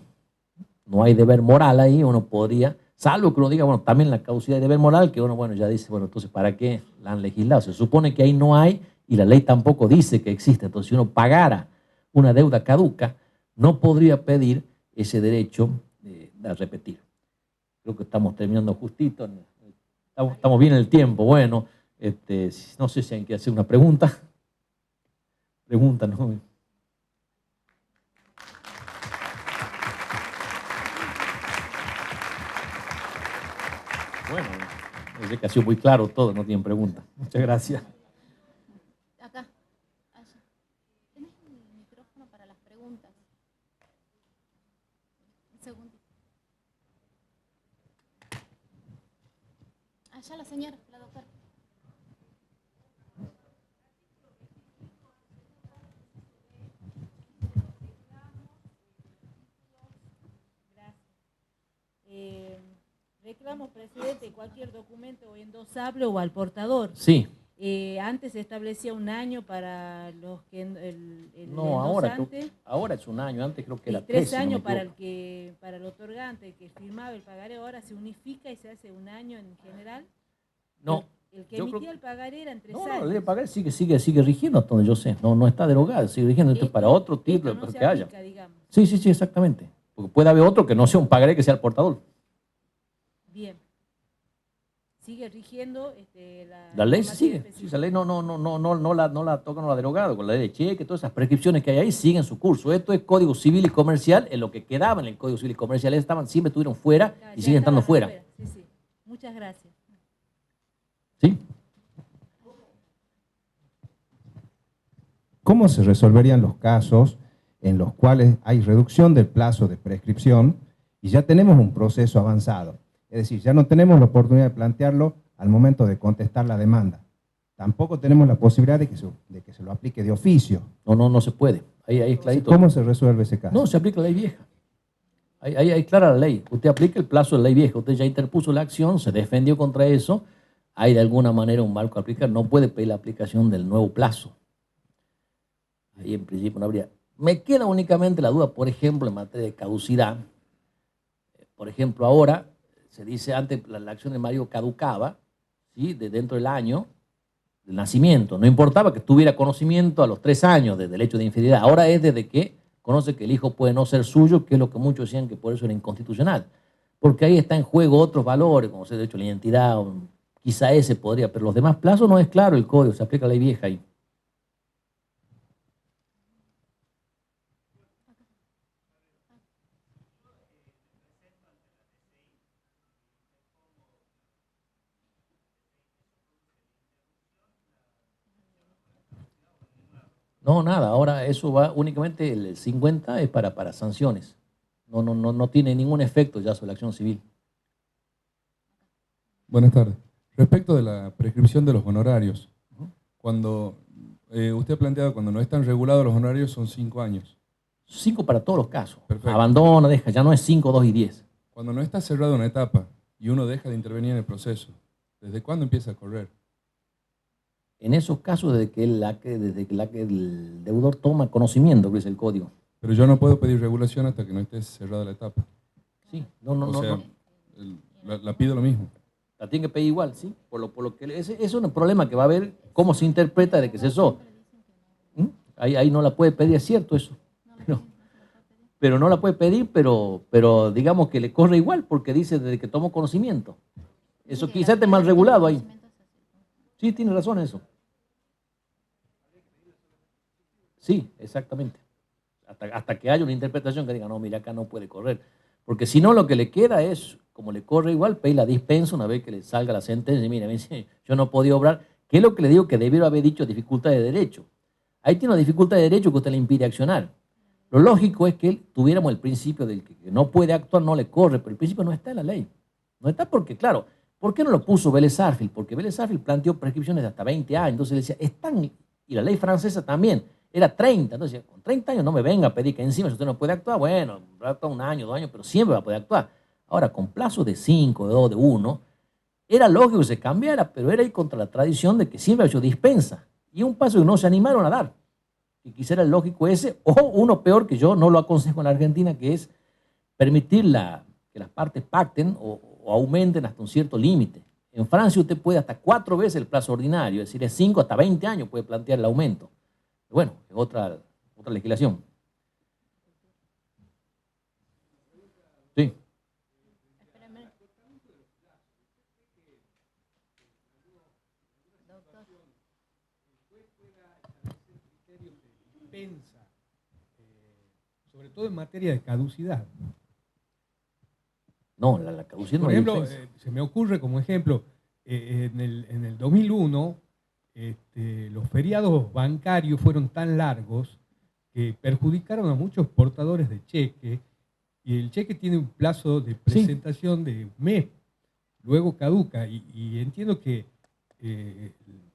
no hay deber moral ahí, uno podría, salvo que uno diga, bueno, también la caducidad de deber moral, que uno, bueno, ya dice, bueno, entonces, ¿para qué la han legislado? Se supone que ahí no hay y la ley tampoco dice que existe. Entonces, si uno pagara una deuda caduca, no podría pedir ese derecho a repetir. Creo que estamos terminando justito. Estamos bien en el tiempo. Bueno, no sé si hay que hacer una pregunta. Pregunta, ¿no? Bueno, desde que ha sido muy claro todo, no tienen pregunta. Muchas gracias. Acá, allá. ¿Tenés el micrófono para las preguntas? Un segundito. Allá la señora, la doctora. Reclamo, presidente, cualquier documento o endosable o al portador. Sí. Antes se establecía un año para los que No, ahora es un año, antes creo que era y 3 13, años no me para el otorgante, el que firmaba el pagaré, ahora se unifica y se hace un año en general. No. El que emitía el pagaré eran 3 años. No, la ley de pagaré sigue rigiendo hasta donde yo sé. No está derogada, sigue rigiendo. Esto es para otro título no se que haya. aplica, digamos. Sí, exactamente. Porque puede haber otro que no sea un pagaré, que sea el portador. Bien. Sigue rigiendo la ley sigue. Sí, esa ley no la toca, no la ha derogado. Con la ley de cheque, todas esas prescripciones que hay ahí siguen su curso. Esto es Código Civil y Comercial. En lo que quedaba en el Código Civil y Comercial siempre estuvieron fuera y siguen estando fuera. Sí. Muchas gracias. ¿Sí? ¿Cómo se resolverían los casos en los cuales hay reducción del plazo de prescripción y ya tenemos un proceso avanzado? Es decir, ya no tenemos la oportunidad de plantearlo al momento de contestar la demanda. Tampoco tenemos la posibilidad de que se lo aplique de oficio. No se puede. Ahí es clarito. ¿Cómo se resuelve ese caso? No, se aplica la ley vieja. Ahí clara la ley. Usted aplica el plazo de la ley vieja. Usted ya interpuso la acción, se defendió contra eso. Hay de alguna manera un marco a aplicar. No puede pedir la aplicación del nuevo plazo. Ahí en principio no habría. Me queda únicamente la duda, por ejemplo, en materia de caducidad. Por ejemplo, ahora se dice antes la acción de Mario caducaba, ¿sí?, de dentro del año del nacimiento. No importaba que tuviera conocimiento a los 3 años del hecho de infidelidad. Ahora es desde que conoce que el hijo puede no ser suyo, que es lo que muchos decían que por eso era inconstitucional. Porque ahí está en juego otros valores, como ser derecho a la identidad, quizá ese podría, pero los demás plazos no es claro el código, se aplica la ley vieja ahí. No, nada, ahora eso va únicamente, el 50 es para sanciones. No tiene ningún efecto ya sobre la acción civil. Buenas tardes. Respecto de la prescripción de los honorarios, cuando usted ha planteado cuando no están regulados los honorarios son 5 años. 5 para todos los casos. Perfecto. Abandona, deja, ya no es 5, 2 y 10. Cuando no está cerrada una etapa y uno deja de intervenir en el proceso, ¿desde cuándo empieza a correr? En esos casos, desde que el deudor toma conocimiento, que es el código. Pero yo no puedo pedir regulación hasta que no esté cerrada la etapa. Sí, la pido lo mismo. La tiene que pedir igual, ¿sí? Por lo que ese es un problema que va a ver cómo se interpreta de que cesó. Ahí no la puede pedir, es cierto eso. Pero no la puede pedir, pero digamos que le corre igual porque dice desde que tomó conocimiento. Eso quizás esté mal regulado ahí. Sí, tiene razón eso. Sí, exactamente. Hasta que haya una interpretación que diga, no, mira, acá no puede correr. Porque si no, lo que le queda es, como le corre igual, pedir la dispensa una vez que le salga la sentencia. Y mira, me dice, yo no podía obrar. ¿Qué es lo que le digo que debiera haber dicho dificultad de derecho? Ahí tiene una dificultad de derecho que usted le impide accionar. Lo lógico es que tuviéramos el principio del que no puede actuar, no le corre, pero el principio no está en la ley. No está porque, claro, ¿por qué no lo puso Vélez Sarsfield? Porque Vélez Sarsfield planteó prescripciones de hasta 20 años. Entonces le decía, están, y la ley francesa también, era 30. Entonces, con 30 años no me venga a pedir que encima, si usted no puede actuar, bueno, va a actuar 1 año, 2 años, pero siempre va a poder actuar. Ahora, con plazos de 5, de 2, de 1, era lógico que se cambiara, pero era ir contra la tradición de que siempre ha hecho dispensa. Y un paso que no se animaron a dar. Y quizá era el lógico ese, o uno peor que yo no lo aconsejo en la Argentina, que es permitir que las partes pacten o aumenten hasta un cierto límite. En Francia usted puede hasta 4 veces el plazo ordinario, es decir, es 5 hasta 20 años puede plantear el aumento. Bueno, es otra legislación. Sí. doctor. Dispensa, sobre todo en materia de caducidad. No, la caducidad no Por hay ejemplo, dispensa. se me ocurre como ejemplo, en el 2001, los feriados bancarios fueron tan largos que perjudicaron a muchos portadores de cheque, y el cheque tiene un plazo de presentación de un mes, luego caduca, y entiendo que,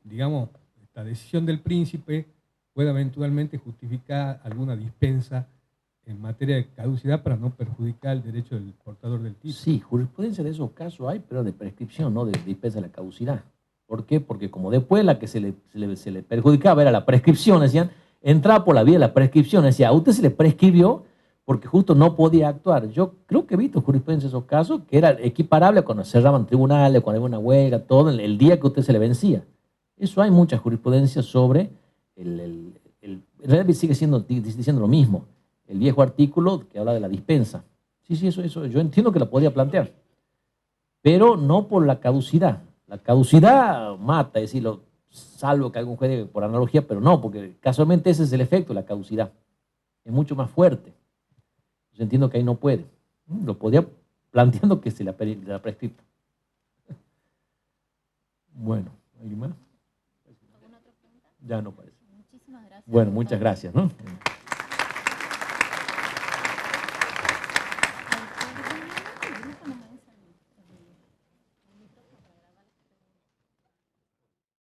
digamos, esta decisión del príncipe pueda eventualmente justificar alguna dispensa en materia de caducidad para no perjudicar el derecho del portador del título. Sí, jurisprudencia de esos casos hay, pero de prescripción, no de dispensa de la caducidad. ¿Por qué? Porque como después la que se le perjudicaba era la prescripción, decían, entraba por la vía de la prescripción, decía, a usted se le prescribió porque justo no podía actuar. Yo creo que he visto jurisprudencia de esos casos que era equiparable cuando cerraban tribunales, cuando había una huelga, todo, el día que a usted se le vencía. Eso hay mucha jurisprudencia sobre, en realidad sigue diciendo lo mismo, el viejo artículo que habla de la dispensa. Sí, eso yo entiendo que la podía plantear, pero no por la caducidad. La caducidad mata, es decir, salvo que algún juegue por analogía, pero no, porque casualmente ese es el efecto de la caducidad. Es mucho más fuerte. Yo entiendo que ahí no puede. Lo podía planteando que se la prescripta. Bueno, ¿alguien más? ¿Alguna otra pregunta? Ya no parece. Muchísimas gracias. Bueno, muchas gracias, ¿no?